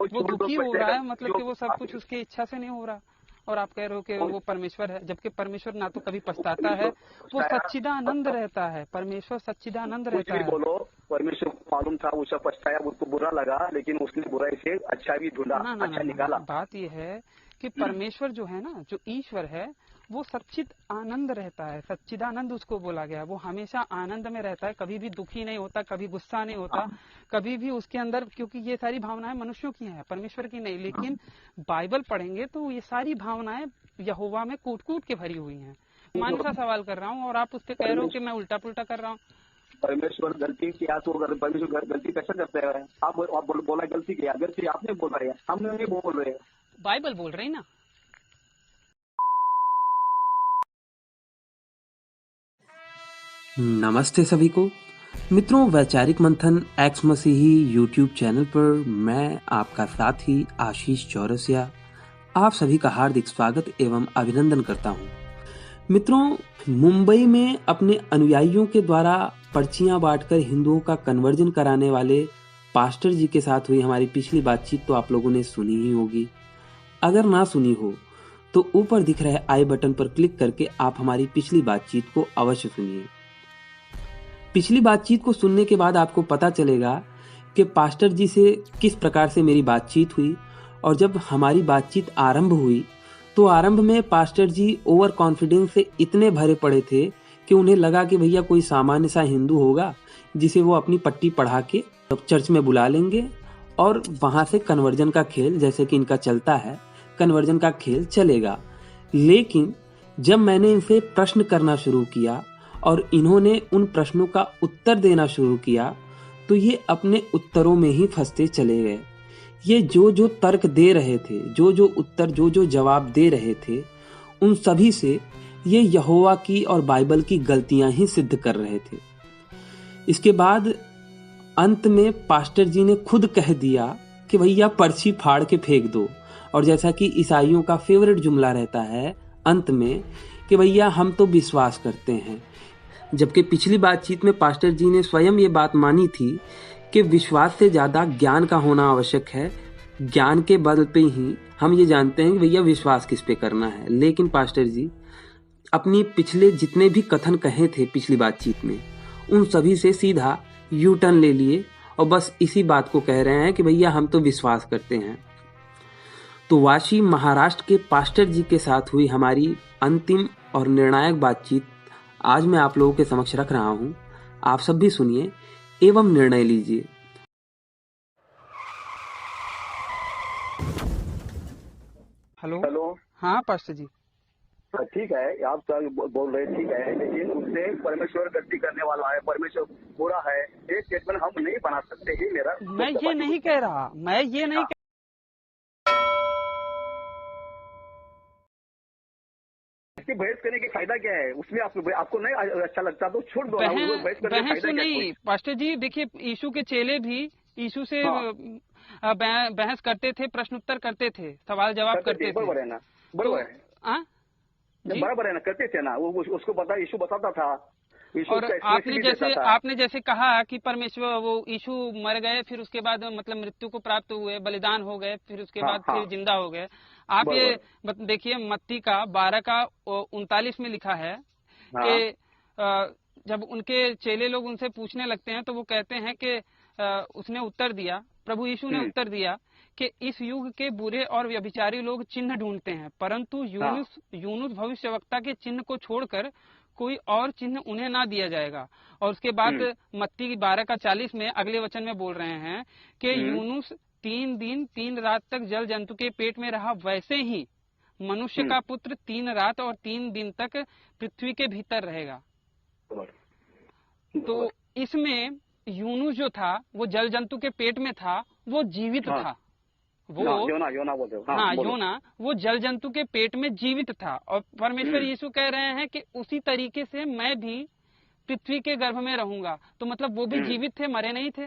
वो दुखी हो रहा है, मतलब कि वो सब कुछ उसकी इच्छा से नहीं हो रहा, और आप कह रहे हो कि वो परमेश्वर है, जबकि परमेश्वर ना तो कभी पछताता है, वो सच्चिदानंद रहता है, परमेश्वर सच्चिदानंद रहता है। बोलो, परमेश्वर को मालूम था, उसे पछताया, उसको बुरा लगा, लेकिन उसने बुराई से अच्छा भी ढूंढा, अच्छा निकाला। बात ये है कि परमेश्वर जो है ना, जो ईश्वर है, वो सच्चिद आनंद रहता है, सच्चिदानंद उसको बोला गया। वो हमेशा आनंद में रहता है, कभी भी दुखी नहीं होता, कभी गुस्सा नहीं होता, कभी भी उसके अंदर, क्योंकि ये सारी भावनाएं मनुष्यों की हैं, परमेश्वर की नहीं। लेकिन बाइबल पढ़ेंगे तो ये सारी भावनाएं यहोवा में कूट कूट के भरी हुई हैं। मान सा सवाल कर रहा हूँ और आप उस पर कह रहे हो कि मैं उल्टा पुल्टा कर रहा हूँ। परमेश्वर गलती किया तो परमेश्वर गलती कैसे करते हैं? आप बोला गलती किया, गलती आपने बोल रहे हैं, हमने नहीं बोल रहे हैं, बाइबल बोल रही ना। नमस्ते सभी को मित्रों, वैचारिक मंथन एक्स मसीही यूट्यूब चैनल पर मैं आपका साथी आशीष चौरसिया आप सभी का हार्दिक स्वागत एवं अभिनंदन करता हूं। मित्रों, मुंबई में अपने अनुयायियों के द्वारा पर्चियां बांटकर हिंदुओं का कन्वर्जन कराने वाले पास्टर जी के साथ हुई हमारी पिछली बातचीत तो आप लोगों ने सुनी ही होगी। अगर ना सुनी हो तो ऊपर दिख रहे आई बटन पर क्लिक करके आप हमारी पिछली बातचीत को अवश्य सुनिए। पिछली बातचीत को सुनने के बाद आपको पता चलेगा कि पास्टर जी से किस प्रकार से मेरी बातचीत हुई, और जब हमारी बातचीत आरंभ हुई तो आरंभ में पास्टर जी ओवर कॉन्फिडेंस से इतने भरे पड़े थे कि उन्हें लगा कि भैया कोई सामान्य सा हिंदू होगा जिसे वो अपनी पट्टी पढ़ा के चर्च में बुला लेंगे और वहां से कन्वर्जन का खेल, जैसे कि इनका चलता है, कन्वर्जन का खेल चलेगा। लेकिन जब मैंने इनसे प्रश्न करना शुरू किया और इन्होंने उन प्रश्नों का उत्तर देना शुरू किया तो ये अपने उत्तरों में ही फंसते चले गए। ये जो तर्क दे रहे थे, जो उत्तर, जो जवाब दे रहे थे, उन सभी से ये यहोवा की और बाइबल की गलतियां ही सिद्ध कर रहे थे। इसके बाद अंत में पास्टर जी ने खुद कह दिया कि भैया पर्ची फाड़ के फेंक दो, और जैसा कि ईसाइयों का फेवरेट जुमला रहता है अंत में कि भैया हम तो विश्वास करते हैं। जबकि पिछली बातचीत में पास्टर जी ने स्वयं ये बात मानी थी कि विश्वास से ज्यादा ज्ञान का होना आवश्यक है, ज्ञान के बल पे ही हम ये जानते हैं कि भैया विश्वास किस पे करना है। लेकिन पास्टर जी अपनी पिछले जितने भी कथन कहे थे पिछली बातचीत में, उन सभी से सीधा यू टर्न ले लिए और बस इसी बात को कह रहे हैं कि भैया हम तो विश्वास करते हैं। तो वाशी महाराष्ट्र के पास्टर जी के साथ हुई हमारी अंतिम और निर्णायक बातचीत आज मैं आप लोगों के समक्ष रख रहा हूं। आप सब भी सुनिए एवं निर्णय लीजिए। हेलो। हाँ पास्टर जी, ठीक है, आप बोल रहे ठीक है, लेकिन उससे परमेश्वर गलती करने वाला है, परमेश्वर बुरा है, ये स्टेटमेंट हम नहीं बना सकते। ही मेरा मैं ये नहीं कह रहा, मैं ये नहीं बहस करने की फायदा क्या है उसमें? आपको नहीं अच्छा लगता तो छोड़ दो। बहस तो नहीं पास्टर जी, देखिए यीशु के चेले भी यीशु से बहस करते थे, प्रश्न उत्तर करते थे, सवाल जवाब करते थे। बराबर है ना? बराबर है, बराबर है ना, करते थे ना, वो उसको पता, यीशु बताता था। और आपने जैसे कहा कि परमेश्वर वो यीशु मर गए, फिर उसके बाद मतलब मृत्यु को प्राप्त हुए, बलिदान हो गए, फिर उसके बाद फिर जिंदा हो गए। आप ये देखिए मत्ती का 12:39 में लिखा है कि जब उनके चेले लोग उनसे पूछने लगते हैं तो वो कहते हैं कि उसने उत्तर दिया, प्रभु यीशु ने उत्तर दिया कि इस युग के बुरे और व्यभिचारी लोग चिन्ह ढूंढते हैं, परंतु यूनुस भविष्यवक्ता के चिन्ह को छोड़कर कोई और चिन्ह उन्हें ना दिया जाएगा। और उसके बाद मत्ती 12:40 में अगले वचन में बोल रहे हैं कि यूनुस 3 दिन 3 रात तक जल जंतु के पेट में रहा, वैसे ही मनुष्य का पुत्र 3 रात और 3 दिन तक पृथ्वी के भीतर रहेगा। तो इसमें यूनुस जो था वो जल जंतु के पेट में था, वो जीवित था। वो योना वो जल जंतु के पेट में जीवित था, और परमेश्वर यीशु कह रहे हैं कि उसी तरीके से मैं भी पृथ्वी के गर्भ में रहूंगा। तो मतलब वो भी जीवित थे, मरे नहीं थे।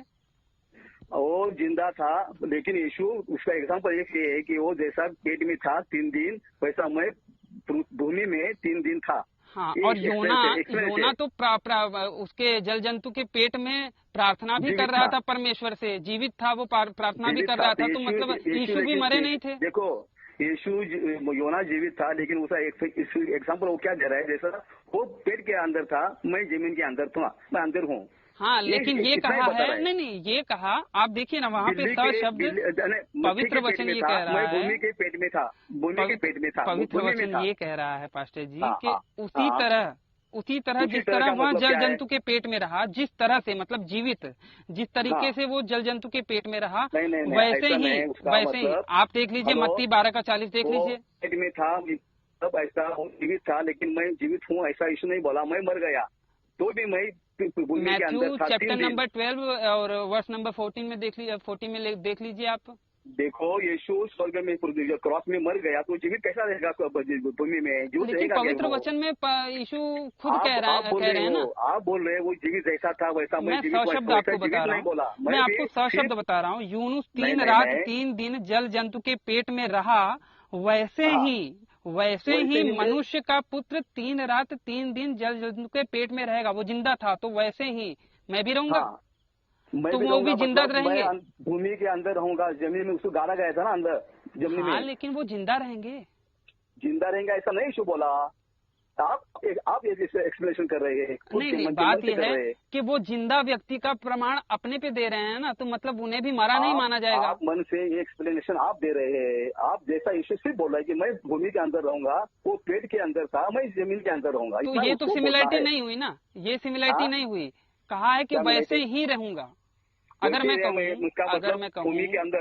वो जिंदा था, लेकिन यीशु उसका एग्जाम्पल एक है कि वो जैसा पेट में था 3 दिन, वैसा मैं भूमि में 3 दिन था। हाँ, और योना तो उसके जल जंतु के पेट में प्रार्थना भी कर रहा था परमेश्वर से, जीवित था वो, प्रार्थना भी कर रहा था, तो मतलब यीशु भी मरे नहीं थे। देखो यीशु योना जीवित था, लेकिन उसका एग्जाम्पल वो क्या दे रहा है, जैसा वो पेट के अंदर था, मैं जमीन के अंदर था, मैं अंदर हूँ। हाँ, लेकिन ये कहा है, नहीं ये कहा, आप देखिए ना वहाँ पे शब्द पवित्र वचन ये कह रहा है, भूमि के पेट में था, भूमि के पेट में था, पवित्र वचन ये कह रहा है पास्टर जी कि उसी तरह जिस तरह वह जल जंतु के पेट में रहा, जिस तरह से मतलब जीवित, जिस तरीके से वो जल जंतु के पेट में रहा, वैसे ही आप देख लीजिए मत्ती 12:40 देख लीजिए। पेट में था तब ऐसा जीवित था, लेकिन मैं जीवित हूँ ऐसा यीशु नहीं बोला, मैं मर गया तो भी मैं मैथ्यू चैप्टर नंबर 12 और वर्स नंबर 14 में देख लीजिए, 40 में देख लीजिए आप। देखो यीशु स्वर्ग में क्रॉस में मर गया तो जीवित कैसा रहेगा भूमि में? लेकिन पवित्र वचन में यीशु खुद कह रहे हैं ना, आप बोल रहे हैं वो जीवित जैसा था वैसा मैं शब्द आपको बता रहा हूँ, मैं आपको शब्द बता रहा हूँ। यूनुस 3 रात 3 दिन जल जंतु के पेट में रहा, वैसे ही मनुष्य का पुत्र 3 रात 3 दिन जल जंतु के पेट में रहेगा। वो जिंदा था तो वैसे ही मैं भी रहूंगा, तो वो भी जिंदा रहेंगे। भूमि के अंदर रहूंगा, जमीन में उसको गाड़ा गया था ना अंदर जमीन में, लेकिन वो जिंदा रहेंगे, जिंदा रहेंगे ऐसा नहीं यीशु बोला। आप एक्सप्लेनेशन कर रहे हैं। नहीं, बात यह है कि वो जिंदा व्यक्ति का प्रमाण अपने पे दे रहे हैं ना, तो मतलब उन्हें भी मरा नहीं माना जाएगा। आप मन से ये एक्सप्लेनेशन आप दे रहे हैं, आप जैसा यीशु सिर्फ बोल रहा है कि मैं भूमि के अंदर रहूंगा, वो पेट के अंदर था, मैं जमीन के अंदर रहूंगा, तो ये तो सिमिलरिटी नहीं हुई ना, ये सिमिलरिटी नहीं हुई। कहा है कि वैसे ही रहूंगा। अगर मैं कहूँ भूमि के अंदर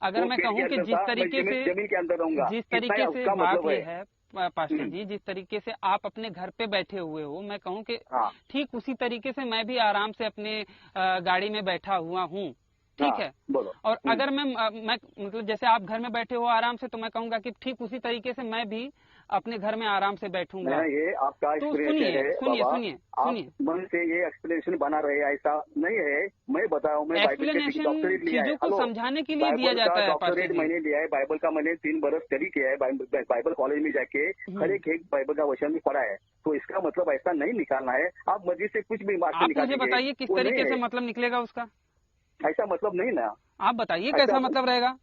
अगर मैं कहूँ कि जिस तरीके से जमीन के अंदर रहूंगा, जिस तरीके से बात ये है पास्टर जी, जिस तरीके से आप अपने घर पे बैठे हुए हो, मैं कहूँ कि ठीक उसी तरीके से मैं भी आराम से अपने गाड़ी में बैठा हुआ हूँ, ठीक है। और अगर मैं मतलब जैसे आप घर में बैठे हो आराम से, तो मैं कहूँगा कि ठीक उसी तरीके से मैं भी अपने घर में आराम से बैठूंगा। ये आपका तो सुनिए मन से ये एक्सप्लेनेशन बना रहे, ऐसा नहीं है। मैं बताऊँ, मैं एक्सप्लेनेशन चीजों को समझाने के लिए दिया जाता है। डॉक्टरेट मैंने लिया है, बाइबल का मैंने 3 बरस स्टडी किया है, बाइबल कॉलेज में जाके हर एक बाइबल का वचन भी पढ़ा है, तो इसका मतलब ऐसा नहीं निकालना है। आप मर्जी से कुछ भी बात निकालिए। मुझे बताइए किस तरीके से मतलब निकलेगा उसका? ऐसा मतलब नहीं ना, आप बताइए कैसा मतलब रहेगा।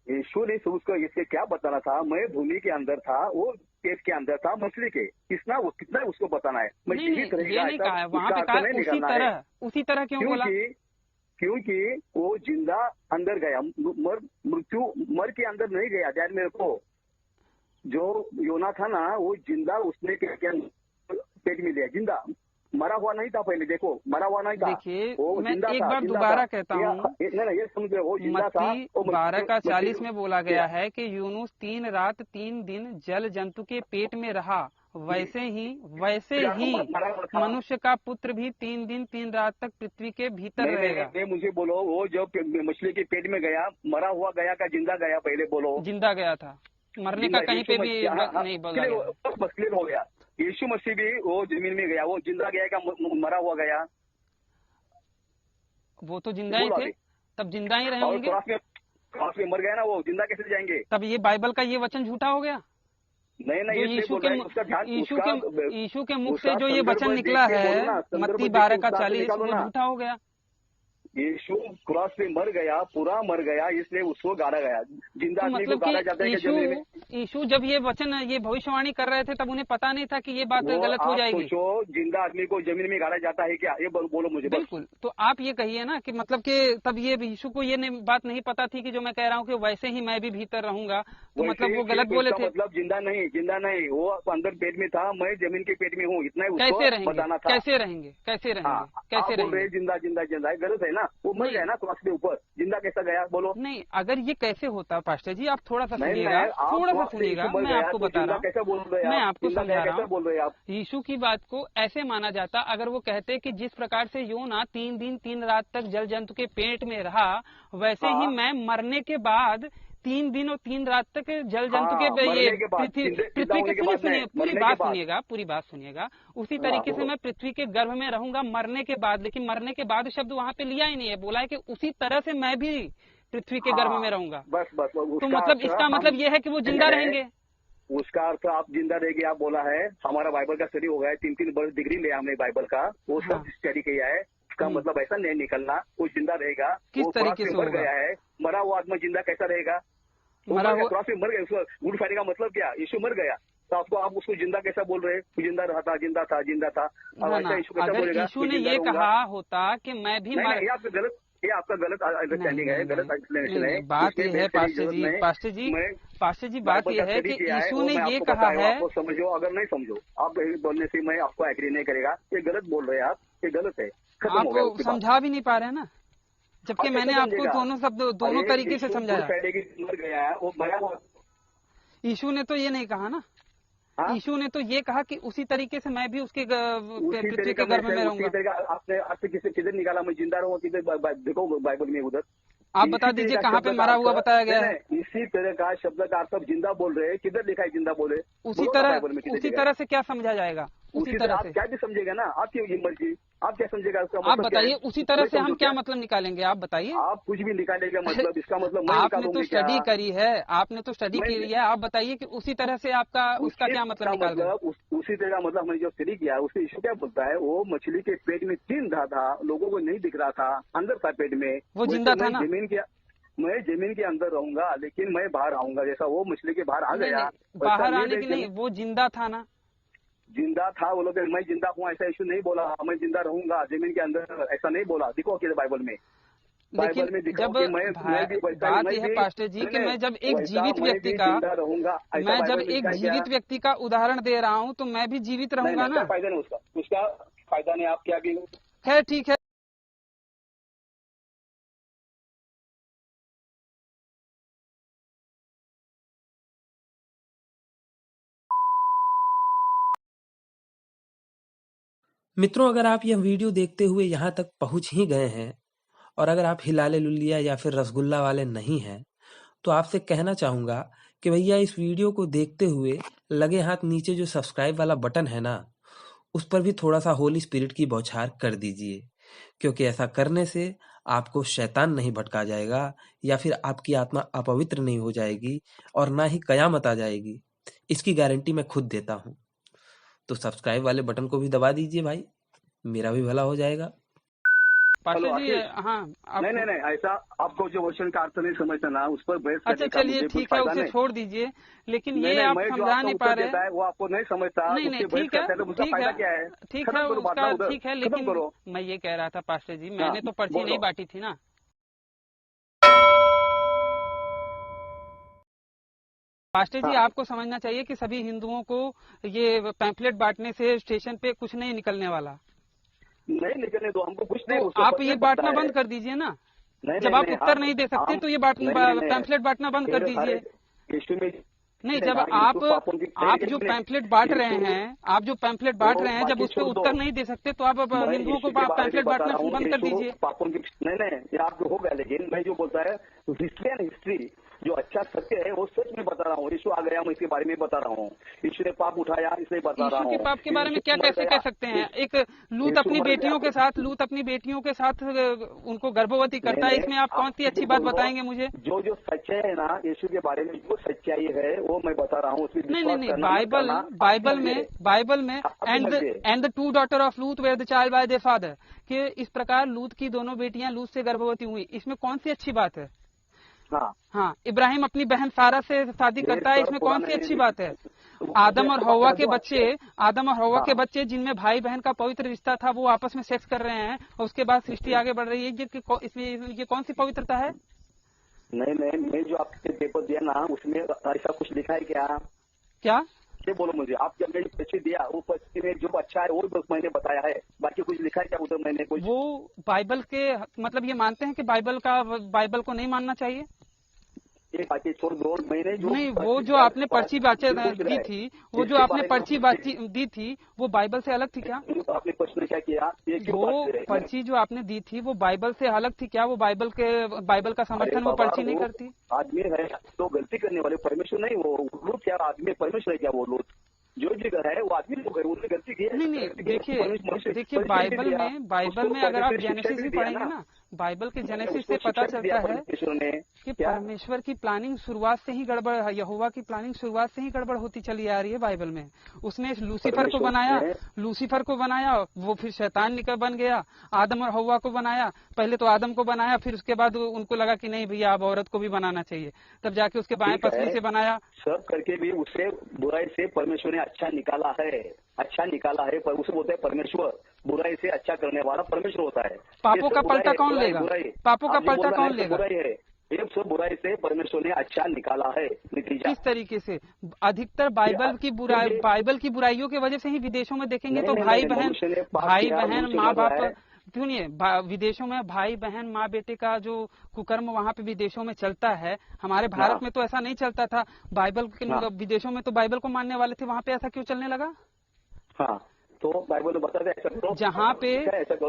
यीशु ने उसको इससे क्या बताना था, मैं भूमि के अंदर था, वो पेट के अंदर था मछली के, कितना उसको बताना है। मैं ये नहीं कहा है वहाँ पे कहा उसी तरह क्यों बोला? क्योंकि वो जिंदा अंदर गया, मृत्यु मर के अंदर नहीं गया। ध्यान मेरे को, जो योना था ना वो जिंदा उसने पेट में लिया, जिंदा, मरा हुआ नहीं था पहले। देखो मरा हुआ नहीं था। देखिए मैं एक बार दोबारा कहता हूँ, ये समझे, वो जिंदा था। मत्ती 12:40 में बोला गया है कि यूनुस 3 रात 3 दिन जल जंतु के पेट में रहा, वैसे ही मनुष्य का पुत्र भी 3 दिन 3 रात तक पृथ्वी के भीतर रहेगा। मुझे बोलो, वो जब मछली के पेट में गया, मरा हुआ गया का जिंदा गया? पहले बोलो। जिंदा गया था, मरने का कहीं पे भी नहीं बोला गया। बस क्लियर हो गया। यीशु मसीह भी वो जमीन में गया, वो जिंदा गया का मरा हुआ गया? वो तो जिंदा ही थे, तब जिंदा ही रहे होंगे। क्रॉस में मर गया ना, वो जिंदा कैसे जाएंगे? तब ये बाइबल का ये वचन झूठा हो गया। नहीं, यीशु के मुख से जो ये वचन निकला है मत्ती 12:40 वो झूठा हो गया। यीशु क्रॉस पे मर गया, पूरा मर गया, इसलिए उसको गाड़ा गया। जिंदा आदमी को गाड़ा जाता है क्या जमीन में? यीशु जब ये वचन ये भविष्यवाणी कर रहे थे तब उन्हें पता नहीं था कि ये बात गलत हो जाएगी। जिंदा आदमी को जमीन में गाड़ा जाता है क्या? ये बोलो मुझे। बिल्कुल, तो आप ये कहिए ना कि मतलब कि तब ये यीशु को ये बात नहीं पता थी कि जो मैं कह रहा हूँ कि वैसे ही मैं भी भीतर रहूंगा, तो मतलब वो गलत बोले थे। मतलब जिंदा नहीं, वो अंदर पेट में था, मैं जमीन के पेट में हूँ, इतना कैसे बताना था। कैसे रहेंगे? जिंदा गलत है ना, वो मर गया ना क्रॉस के ऊपर, जिंदा कैसा गया बोलो? नहीं, अगर ये कैसे होता पास्टर जी, आप थोड़ा सा सुनिएगा, मैं आपको बता रहा हूँ, कैसा बोल रहे हैं, मैं आपको समझा रहा हूँ। बोल रहे हैं आप। यीशु की बात को ऐसे माना जाता अगर वो कहते कि जिस प्रकार से योना 3 दिन 3 रात तक जल जंतु के पेट में रहा, वैसे ही मैं मरने के बाद 3 दिन और 3 रात तक जल जंतु के पृथ्वी के सुनिए, पूरी बात सुनिएगा। उसी तरीके से मैं पृथ्वी के गर्भ में रहूंगा मरने के बाद, लेकिन मरने के बाद शब्द वहाँ पे लिया ही नहीं है, बोला है कि उसी तरह से मैं भी पृथ्वी के गर्भ में रहूंगा। बस तो मतलब इसका मतलब ये है कि वो जिंदा रहेंगे। उसका अर्थ आप जिंदा रहेगी आप बोला है। हमारा बाइबल का स्टडी हो गया है, 3 वर्ष डिग्री लिया हमने बाइबल का, वो सब स्टडी किया है। उसका मतलब ऐसा नहीं निकलना वो जिंदा रहेगा। किस तरीके से मर गया है, मरा हुआ आदमी जिंदा कैसा रहेगा? मरा हुआ क्रॉस में मर गया, उसका गुड फ्राइडे का मतलब क्या? यीशु मर गया तो आपको आप उसको जिंदा कैसा बोल रहे? जिंदा रहा था, जिंदा था, जिंदा था। अगर यीशु ने ये कहा होता कि मैं भी ये आपका गलत अंडरस्टैंडिंग है, गलत एक्सप्लेनेशन है। बात ये है पास्टर जी बात ये है कि यीशु ने ये कहा है। आपको समझो, अगर नहीं समझो आप बोलने से मैं आपको एग्री नहीं करेगा। ये गलत बोल रहे हैं आप, ये गलत है। आप समझा भी नहीं पा रहे हैं ना, जबकि मैंने आपको दोनों तरीके से समझाया। मर गया है वो मरा हुआ। यीशु ने तो ये नहीं कहा ना, यीशु ने तो ये कहा कि उसी तरीके से मैं भी उसके पृथ्वी के गर्भ में रहूंगा। आपने आपसे किधर निकाला मैं जिंदा रहूंगा? किधर देखो बाइबल में उधर आप बता दीजिए कहाँ पे मरा हुआ बताया गया है? इसी तरह का शब्द का आप सब जिंदा बोल रहे हैं, किधर लिखा है जिंदा बोले? उसी तरह से क्या समझा जाएगा? उसी तरह से क्या भी समझेगा ना, आपकी मर्जी, आप क्या समझेगा उसका मतलब? आप बताइए उसी तरह से हम क्या मतलब निकालेंगे? आप बताइए। आप कुछ भी निकालेगा मतलब इसका मतलब आपने तो स्टडी करी है, आपने तो स्टडी की है, आप बताइए कि उसी तरह से आपका उसका क्या मतलब निकाल रहे? उसी तरह मतलब हमने जो स्टडी किया उससे इशू क्या बोलता है? वो मछली के पेट में चिन्ह था, लोगों को नहीं दिख रहा था, अंदर था पेट में, वो जिंदा था ना। मैं जमीन के अंदर रहूंगा लेकिन मैं बाहर आऊंगा, जैसा वो मछली के बाहर आ गया। बाहर आने की नहीं, वो जिंदा था ना। जिंदा था, वो लोग मैं जिंदा हूँ ऐसा इशू नहीं बोला, मैं जिंदा रहूंगा जमीन के अंदर, ऐसा नहीं बोला। देखो अकेले बाइबल में जब बात यह है पास्टर जी कि मैं जब एक जीवित व्यक्ति का व्यक्ति का उदाहरण दे रहा हूँ तो मैं भी जीवित रहूंगा ना। फायदा नहीं उसका फायदा नहीं। आप क्या भी खैर ठीक है। मित्रों, अगर आप यह वीडियो देखते हुए यहाँ तक पहुँच ही गए हैं और अगर आप हिलाले लुलिया या फिर रसगुल्ला वाले नहीं हैं तो आपसे कहना चाहूँगा कि भैया इस वीडियो को देखते हुए लगे हाथ नीचे जो सब्सक्राइब वाला बटन है ना, उस पर भी थोड़ा सा होली स्पिरिट की बौछार कर दीजिए, क्योंकि ऐसा करने से आपको शैतान नहीं भटका जाएगा या फिर आपकी आत्मा अपवित्र नहीं हो जाएगी और ना ही कयामत आ जाएगी। इसकी गारंटी मैं खुद देता हूँ। तो सब्सक्राइब वाले बटन को भी दबा दीजिए भाई, मेरा भी भला हो जाएगा। पास्टर जी हाँ नहीं ऐसा आपको जो वर्षन का अर्थ नहीं समझता ना उस पर बहस। अच्छा चलिए ठीक है, उसे छोड़ दीजिए, लेकिन ये आप समझा नहीं पा रहे हैं, वो आपको नहीं समझता। नहीं ठीक है, लेकिन मैं ये कह रहा था पास्टर जी, मैंने तो पर्ची नहीं बांटी थी ना। पास्टर जी आपको समझना चाहिए कि सभी हिंदुओं को ये पैम्फलेट बांटने से स्टेशन पे कुछ नहीं निकलने वाला। नहीं निकलने दो, हमको कुछ नहीं। तो आप ये बांटना बंद कर दीजिए ना। जब आप उत्तर नहीं दे सकते तो ये पैम्फलेट बांटना बंद कर दीजिए। नहीं, जब आप जो पैम्फलेट बांट रहे हैं, जब उस पर उत्तर नहीं दे सकते तो आप हिंदुओं को पैम्फलेट बांटना बंद कर दीजिए। नहीं ये आपको होगा, लेकिन मैं जो बोलता है हिस्ट्री जो अच्छा सत्य है वो सच में बता रहा हूँ। यीशु आ गया, मैं इसके बारे में बता रहा हूँ। यीशु ने पाप उठाया, इसलिए बता रहा हूँ। यीशु के पाप के बारे में क्या कैसे कह सकते हैं? एक लूत अपनी बेटियों के साथ उनको गर्भवती करता है, इसमें आप कौन सी अच्छी बात बताएंगे मुझे? जो सच्चाई है ना यीशु के बारे में, जो सच्चाई है वो मैं बता रहा हूँ। नहीं बाइबल में एंड द 2 डॉटर ऑफ लूत where the child by their father, कि इस प्रकार लूत की दोनों बेटियां लूत से गर्भवती हुई, इसमें कौन सी अच्छी बात है? हाँ, इब्राहिम अपनी बहन सारा से शादी करता है, इसमें कौन सी अच्छी बात है? आदम और हव्वा के बच्चे जिनमें भाई बहन का पवित्र रिश्ता था वो आपस में सेक्स कर रहे हैं और उसके बाद सृष्टि आगे बढ़ रही है, इसमें ये कौन सी पवित्रता है? नहीं मैं जो आपके पेपर दिया ना उसमें ऐसा कुछ लिखा है क्या? ये बोलो मुझे, आप जब मैंने पर्ची दिया वो पर्ची में जो अच्छा है वो बस मैंने बताया है, बाकी कुछ लिखा है क्या उधर? मैंने कुछ वो बाइबल के मतलब ये मानते हैं कि बाइबल को नहीं मानना चाहिए? ये बाकी छोड़ दो। मैंने नहीं, वो जो आपने पर्ची दी थी, वो बाइबल से अलग थी क्या? आपने प्रश्न क्या किया? वो पर्ची जो आपने दी थी वो बाइबल से अलग थी क्या? वो बाइबल का समर्थन वो पर्ची नहीं करती? आदमी है तो गलती करने वाले, परमेश्वर नहीं। वो लूट क्या आदमी, परमेश्वर है क्या? वो लूट जो जगह है वो आदमी लोग है, उन्होंने गलती की है। नहीं देखिए बाइबल में अगर आप जेनेसिस भी पढ़ेंगे ना, बाइबल के जेनेसिस से पता चलता है, कि परमेश्वर की प्लानिंग शुरुआत से ही गड़बड़, यहोवा की प्लानिंग शुरुआत से ही गड़बड़ होती चली आ रही है बाइबल में। उसने लूसीफर को बनाया, वो फिर शैतान निकल बन गया। आदम और हव्वा को बनाया, पहले तो आदम को बनाया, फिर उसके बाद उनको लगा कि नहीं भैया अब औरत को भी बनाना चाहिए, तब जाके उसके बाएं पसली से बनाया। सब करके भी उसे बुराई से परमेश्वर ने अच्छा निकाला है, अच्छा निकाला है। पर उसे बोलते हैं परमेश्वर, बुराई से अच्छा करने वाला परमेश्वर होता है। पापों का पलटा कौन लेगा? पापों का पलटा कौन लेगा? बुराई है, एक सब बुराई से परमेश्वर ने अच्छा निकाला है। नतीजा किस तरीके से? अधिकतर बाइबल की बुराइयों की वजह से ही विदेशों में देखेंगे तो भाई बहन माँ बाप, सुनिए, विदेशों में भाई बहन माँ बेटे का जो कुकर्म वहाँ पे विदेशों में चलता है, हमारे भारत में तो ऐसा नहीं चलता था। बाइबल के विदेशों में तो बाइबल को मानने वाले थे, वहाँ पे ऐसा क्यों चलने लगा? हाँ, तो बाइबल तो बताते ऐसा करो,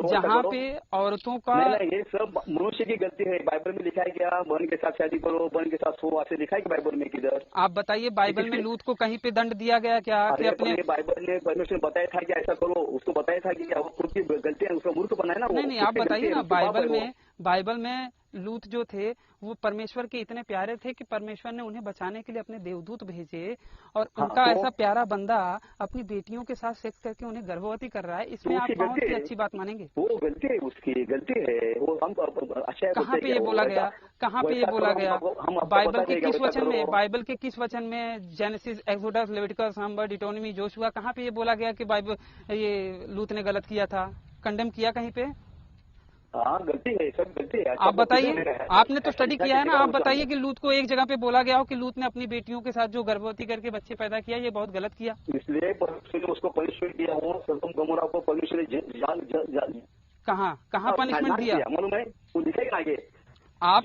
जहाँ पे औरतों का नहीं, ये सब मनुष्य की गलती है। बाइबल में लिखा है क्या? बहन के साथ शादी करो, बहन के साथ सो, ऐसे लिखा है कि बाइबल में? किधर? आप बताइए, बाइबल में लूत को कहीं पे दंड दिया गया क्या? कि अपने बाइबल ने परमेश्वर बताया था कि ऐसा करो, उसको बताया था कि वो खुद की गलती है, उसका मूर्ख बनाया ना। नहीं, आप बताइए ना, बाइबल में लूत जो थे वो परमेश्वर के इतने प्यारे थे कि परमेश्वर ने उन्हें बचाने के लिए अपने देवदूत भेजे, और उनका ऐसा प्यारा बंदा अपनी बेटियों के साथ सेक्स करके उन्हें गर्भवती कर रहा है। इसमें आप बहुत ही अच्छी बात मानेंगे? वो गलती है, उसकी गलती है वो। हम अच्छा, कहाँ पे ये बोला गया? कहाँ पे ये बोला गया? बाइबल के किस वचन में? बाइबल के किस वचन में? Genesis, Exodus, Leviticus, Numbers, Deuteronomy, Joshua, कहाँ पे ये बोला गया कि बाइबल ये लूत ने गलत किया था? कंडेम किया कहीं पे? हाँ, गलती है, सब गलती है। आप बताइए, आपने तो स्टडी किया है ना, आप बताइए कि लूत को एक जगह पे बोला गया हो कि लूत ने अपनी बेटियों के साथ जो गर्भवती करके बच्चे पैदा किया, ये बहुत गलत किया। इसलिए परमेश्वर ने उसको पनिशमेंट किया, वो सदोम गमोरा को परमेश्वर ने कहाँ पनिशमेंट दिया? मालूम है, वो लिखेगा आगे। आप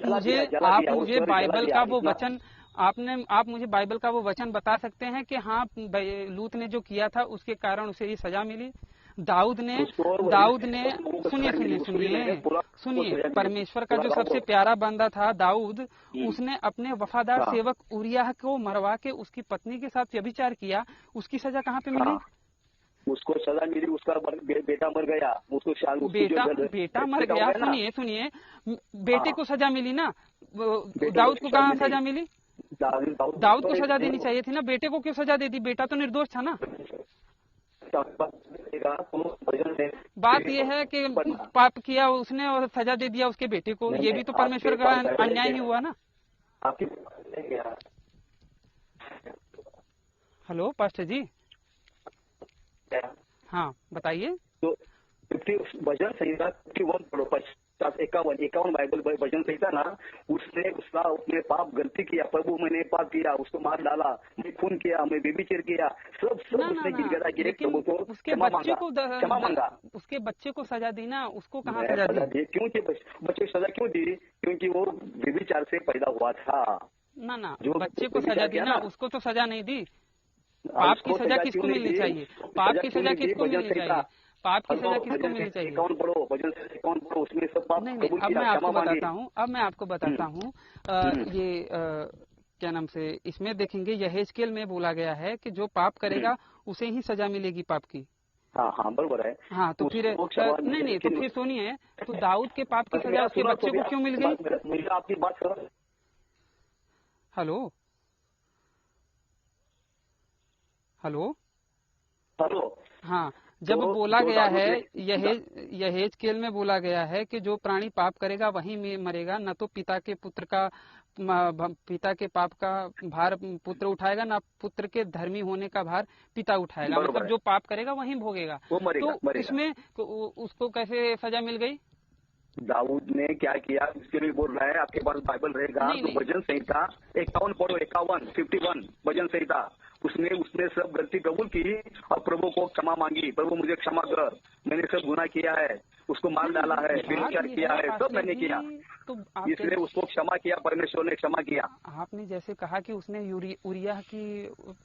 मुझे बाइबल का वो वचन, आप मुझे बाइबल का वो वचन बता सकते हैं कि हाँ लूत ने जो किया था उसके कारण उसे ये सजा मिली? दाऊद ने सुनिए, परमेश्वर का जो सबसे प्यारा बंदा था दाऊद, उसने अपने वफादार सेवक उरिय्याह को मरवा के उसकी पत्नी के साथ व्यभिचार किया। उसकी सजा कहाँ पे मिली? उसको सजा मिली, उसका बेटा मर गया, उसको बेटा मर गया। सुनिए, बेटे को सजा मिली ना, दाऊद को कहाँ सजा मिली? दाऊद को सजा देनी चाहिए थी ना, बेटे को क्यों सजा दे दी? बेटा तो निर्दोष था ना। बात यह है कि पाप किया उसने और सजा दे दिया उसके बेटे को, ये भी तो परमेश्वर का अन्याय ही हुआ ना। हेलो पास्टर जी, हाँ बताइए। तो 50 भजन संहिता 51 पढ़ो, 51 बाइबल भजन संहिता ना, उसने पाप गलती किया, प्रभु मैंने पाप किया, उसको मार डाला, मैं खून किया, मैं व्यभिचार किया, सब उसने गिरगिरा के प्रभु को क्षमा मांगा। उसके बच्चे को सजा दी ना, उसको कहाँ सजा दी? क्योंकि बच्चे को सजा क्यों दी? क्योंकि वो व्यभिचार से पैदा हुआ था ना। जो बच्चे को सजा दी ना, उसको तो सजा नहीं दी। पाप की सजा किसको मिलनी चाहिए? पाप की सजा किसको मिलनी चाहिए? पाप की सजा किसको मिलनी चाहिए? कौन पढ़ो भजन से, कौन पढ़ो, उसमें सब पाप नहीं, अब मैं आपको बताता हूँ। ये क्या नाम से, इसमें देखेंगे यहेजकेल में बोला गया है कि जो पाप करेगा उसे ही सजा मिलेगी पाप की। हाँ बराबर है। हाँ, तो फिर नहीं, तो फिर सुनिए, तो दाऊद के पाप की सजा उसके बच्चे को क्यों मिल गई? आपकी बात करो। हेलो। हाँ, जब बोला गया है यहेजकेल में बोला गया है कि जो प्राणी पाप करेगा वही मरेगा, न तो पिता के पाप का भार पुत्र उठाएगा, ना पुत्र के धर्मी होने का भार पिता उठाएगा। मतलब जो पाप करेगा वही भोगेगा। तो इसमें उसको कैसे सजा मिल गई? दाऊद ने क्या किया इसके लिए बोल रहा है। आपके पास बाइबल रहेगा तो भजन संहिता 51 पढ़ो, 51 भजन संहिता। उसने सब गलती कबूल की और प्रभु को क्षमा मांगी, प्रभु मुझे क्षमा कर, मैंने सब गुनाह किया है, उसको मार डाला है, व्यभिचार किया है, सब मैंने किया। तो इसलिए उसको क्षमा किया, परमेश्वर ने क्षमा किया। आपने जैसे कहा कि उसने उरिय्याह की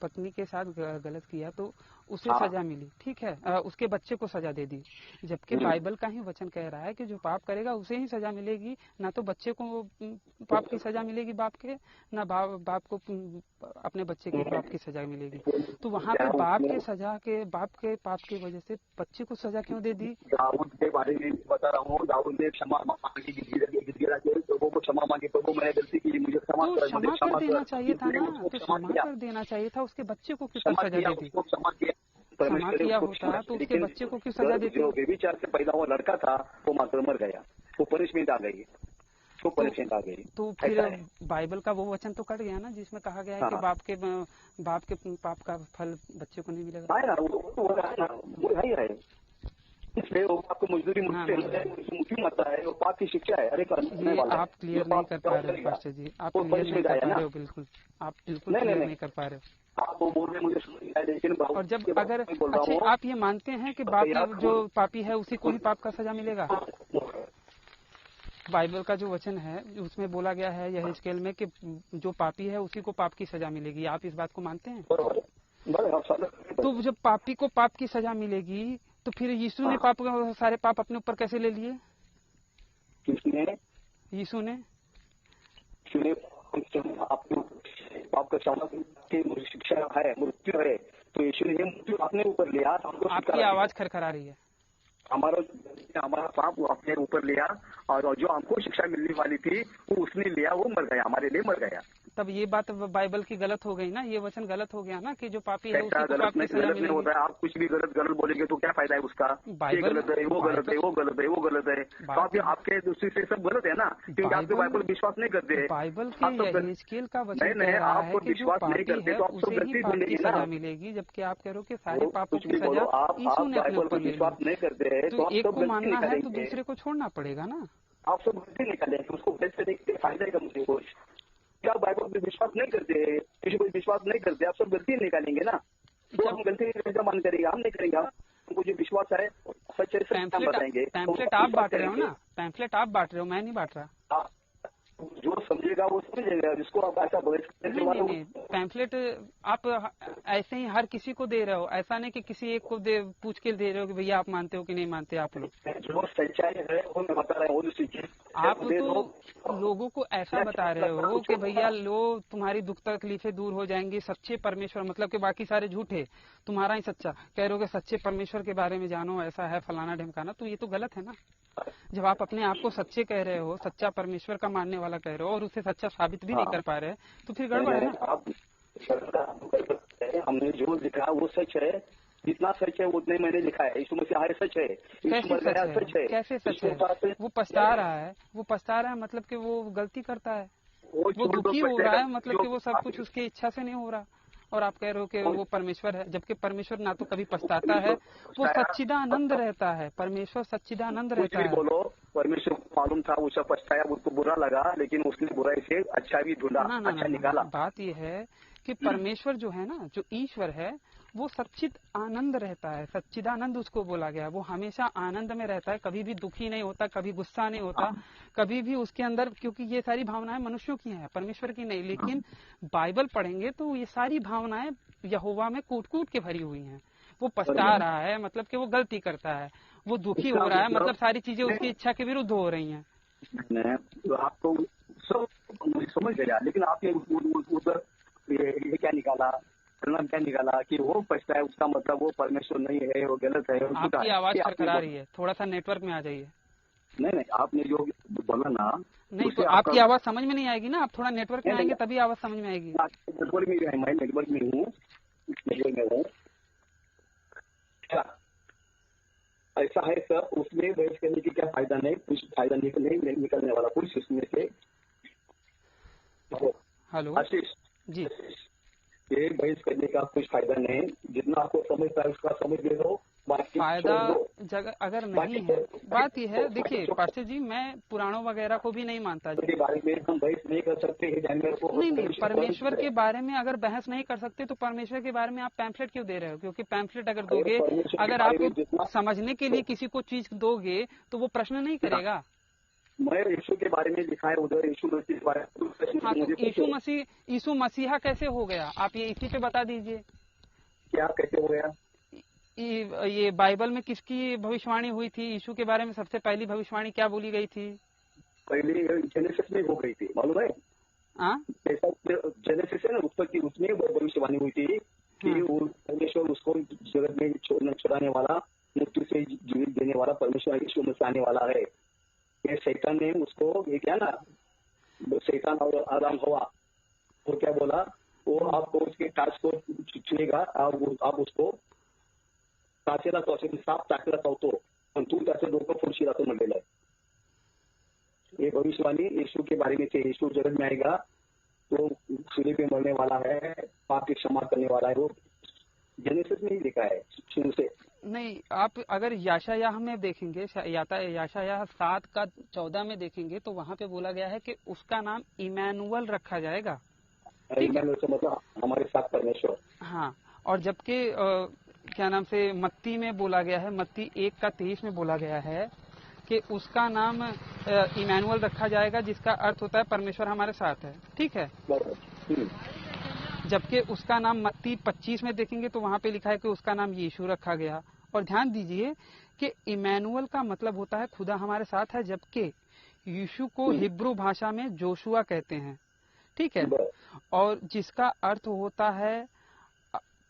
पत्नी के साथ गलत किया, तो उसे सजा मिली, ठीक है, उसके बच्चे को सजा दे दी। जबकि बाइबल का ही वचन कह रहा है कि जो पाप करेगा उसे ही सजा मिलेगी, ना तो बच्चे को पाप की सजा मिलेगी बाप के, ना बाप को अपने बच्चे के पाप की सजा मिलेगी। तो वहाँ पे बाप के पाप की वजह से बच्चे को सजा क्यों दे दी? दाऊद के बारे में बता रहा हूँ, दाऊद ने क्षमा मांगी, गिरा के लोगों को क्षमा मांगी, प्रभु मैंने गलती की, मुझे क्षमा कर देना चाहिए था ना, तो क्षमा कर देना चाहिए था, उसके बच्चे को क्यों सजा दे दी? क्षमा किया होता तो उसके बच्चे को क्यों सजा देती? जो व्यभिचार से पैदा हुआ लड़का था वो मात्र मर गया, वो पनिशमेंट आ गई, वो पनिशमेंट आ गई। तो फिर बाइबल का वो वचन तो कट गया ना जिसमें कहा गया है कि बाप के पाप का फल बच्चे को नहीं मिलेगा। वो है इसलिए वो आपको मजदूरी मुक्ति मरता है, वो पाप की शिक्षा है। अरे आप क्लियर नहीं कर पा रहे पास्टर जी, आप क्लियर नहीं कर पा रहे हो, बिल्कुल आप बिल्कुल क्लियर नहीं कर पा रहे हो। आप वो बोल रहे मुझे, लेकिन और जब अगर अच्छा आप ये मानते हैं कि बाप जो पापी है उसी को ही पाप का सजा मिलेगा? बाइबल का जो वचन है उसमें बोला गया है यहेजकेल में कि जो पापी है उसी को पाप की सजा मिलेगी। आप इस बात को मानते हैं? तो जब पापी को पाप की सजा मिलेगी तो फिर यीशु ने सारे पाप अपने ऊपर कैसे ले लिए? यीशु ने पाप का शिक्षा है, मृत्यु है, तो यीशु ने मृत्यु अपने ऊपर लिया। आपकी आवाज खरखरा रही है। हमारा पाप वो अपने ऊपर लिया और जो हमको शिक्षा मिलने वाली थी वो उसने लिया, वो मर गया, हमारे लिए मर गया। तब ये बात बाइबल की गलत हो गई ना, ये वचन गलत हो गया ना कि जो पापी है उसको गलत नहीं होता है। आप कुछ भी गलत बोलेंगे तो क्या फायदा है उसका? बाइबल गलत है, वो गलत है, वो गलत है, वो गलत है, तो आप आपके दृष्टि से सब गलत है ना, क्योंकि आप बाइबल विश्वास नहीं करते। बाइबल के यहेजकेल का वचन कह रहा है कि जो पापी है उसे ही पाप की सजा मिलेगी, जबकि आप कह रहे हो कि सारे पापों की सजा यीशु ने अपने ऊपर ले ली। नहीं करते तो एक को मानना है तो दूसरे को छोड़ना पड़ेगा ना। आप सब गलती निकालेंगे, उसको गलत देखते फायदा का मुझे कुछ। क्या बाइबल पे विश्वास नहीं करते, किसी को विश्वास नहीं करते, आप सब गलती निकालेंगे ना, तो हम गलती का मान करेंगे, हम नहीं करेंगे। हमको जो विश्वास है सच है, बताएंगे। पैम्फलेट आप बांट रहे हो ना, पैम्फलेट आप बांट रहे हो, मैं नहीं बांट रहा। जो समझेगा वो समझेगा, जिसको आप ऐसा नहीं, पैम्फलेट आप ऐसे ही हर किसी को दे रहे हो, ऐसा नहीं कि किसी एक को पूछ के दे रहे हो कि भैया आप मानते हो कि नहीं मानते। आप लोग जो सच्चाई है वो मैं बता रहा हूँ, आप तो लोगों को ऐसा बता रहे हो कि भैया लो तुम्हारी दुख तकलीफें दूर हो जाएंगी, सच्चे परमेश्वर मतलब कि बाकी सारे झूठे, तुम्हारा ही सच्चा। कह रहे हो कि सच्चे परमेश्वर के बारे में जानो, ऐसा है फलाना ढमकाना, तो ये तो गलत है ना। जब आप अपने आप को सच्चे कह रहे हो, सच्चा परमेश्वर का मानने वाला कह रहे हो और उसे सच्चा साबित भी नहीं कर पा रहे तो फिर गड़बड़ है ना। हमने जो लिखा वो सच है, जितना सच है उतने मैंने लिखा है। यीशु मसीह है सच है। कैसे सच है? वो पछता रहा है, वो पछता रहा है मतलब कि वो गलती करता है, वो दुखी हो रहा है मतलब कि वो सब कुछ उसकी इच्छा से नहीं हो रहा। और आप कह रहे हो कि वो परमेश्वर है, जबकि परमेश्वर ना तो कभी पछताता है, वो सच्चिदानंद रहता है। परमेश्वर सच्चिदानंद रहता है। बोलो परमेश्वर को मालूम था, उसे पछताया, उसको बुरा लगा, लेकिन उसने बुराई से अच्छा भी ढूंढा, अच्छा निकाला। बात ये है कि परमेश्वर जो है ना, जो ईश्वर है, वो सच्चिद आनंद रहता है, सच्चिदानंद उसको बोला गया। वो हमेशा आनंद में रहता है, कभी भी दुखी नहीं होता, कभी गुस्सा नहीं होता, कभी भी उसके अंदर, क्योंकि ये सारी भावनाएं मनुष्यों की हैं, परमेश्वर की नहीं। लेकिन बाइबल पढ़ेंगे तो ये सारी भावनाएं यहोवा में कूट कूट के भरी हुई हैं। वो पछता रहा है मतलब कि वो गलती करता है, वो दुखी हो रहा है मतलब सारी चीजें उसकी इच्छा के विरुद्ध हो रही हैं। आपको सब समझ गया, लेकिन आपने उधर ये क्या निकाला, क्या निकाला कि वो पछता है, उसका मतलब वो परमेश्वर नहीं है, वो गलत है। आपकी आवाज खरखरा रही है, थोड़ा सा नेटवर्क में आ जाइए। नहीं, आपने जो बोला ना, नहीं तो आपकी आवाज समझ में नहीं आएगी ना, आप थोड़ा नेटवर्क में आएंगे तभी आवाज समझ में आएगी। नेटवर्क में मैं नेटवर्क में हूँ, ऐसा है सर, उसमें बहस करने की क्या फायदा नहीं, कुछ फायदा निकलने वाला कुछ उसमें से। हेलो आशीष जी, ये बहस करने का कुछ फायदा नहीं, जितना आपको समझता है उसका समझ ले लो, फायदा अगर नहीं है। बात यह है, देखिए पास्टर जी, मैं पुराणों वगैरह को भी नहीं मानता जी, बारे में हम बहस नहीं कर सकते। नहीं, परमेश्वर के बारे में अगर बहस नहीं कर सकते तो परमेश्वर के बारे में आप पैम्फलेट क्यों दे रहे हो? क्योंकि पैम्फलेट अगर दोगे, अगर आप समझने के लिए किसी को चीज दोगे तो वो प्रश्न नहीं करेगा। मैं यीशु के बारे में लिखा है उधर, यीशु मसीह के बारे में। यीशु मसीहा कैसे हो गया? आप ये इसी पे बता दीजिए। क्या कैसे हो गया? ये बाइबल में किसकी भविष्यवाणी हुई थी? यीशु के बारे में सबसे पहली भविष्यवाणी क्या बोली गई थी? पहली जेनेसिस में हो गई थी, मालूम है? ऐसा जेनेसिस है ना, उत्पत्ति, उसमें भविष्यवाणी हुई थी कि वो परमेश्वर उसको जगत में छुड़ाने वाला, मृत्यु से जीवित देने वाला परमेश्वर यीशु मसीह आने वाला है। ये शैतान ने उसको ये क्या ना, शैतान और आदम हवा, वो क्या बोला, वो आपको उसके कांच को छुएगा, आप उसको काचेला तो साफ टाकला चावतो, पण तू त्याचं डोकं फोडशील असं म्हणलेलं आहे। ये भविष्यवाणी यीशु के बारे में थे। यीशु जगत में आएगा तो सूर्य पे मरने वाला है, पाप की क्षमा करने वाला है, वो जेनेसिस में ही लिखा है शुरू से। नहीं, आप अगर याशायाह में देखेंगे, याशायाह 7:14 में देखेंगे तो वहाँ पे बोला गया है कि उसका नाम इमैनुअल रखा जाएगा। इमैनुअल से मतलब हमारे साथ परमेश्वर। हाँ, और जबकि क्या नाम से मत्ती में बोला गया है, मत्ती 1:23 में बोला गया है कि उसका नाम इमैनुअल रखा जाएगा, जिसका अर्थ होता है परमेश्वर हमारे साथ है। ठीक है। जबकि उसका नाम मत्ती 25 में देखेंगे तो वहाँ पे लिखा है कि उसका नाम यीशु रखा गया। और ध्यान दीजिए कि इमैनुअल का मतलब होता है खुदा हमारे साथ है, जबकि यीशु को हिब्रू भाषा में जोशुआ कहते हैं। ठीक है। और जिसका अर्थ होता है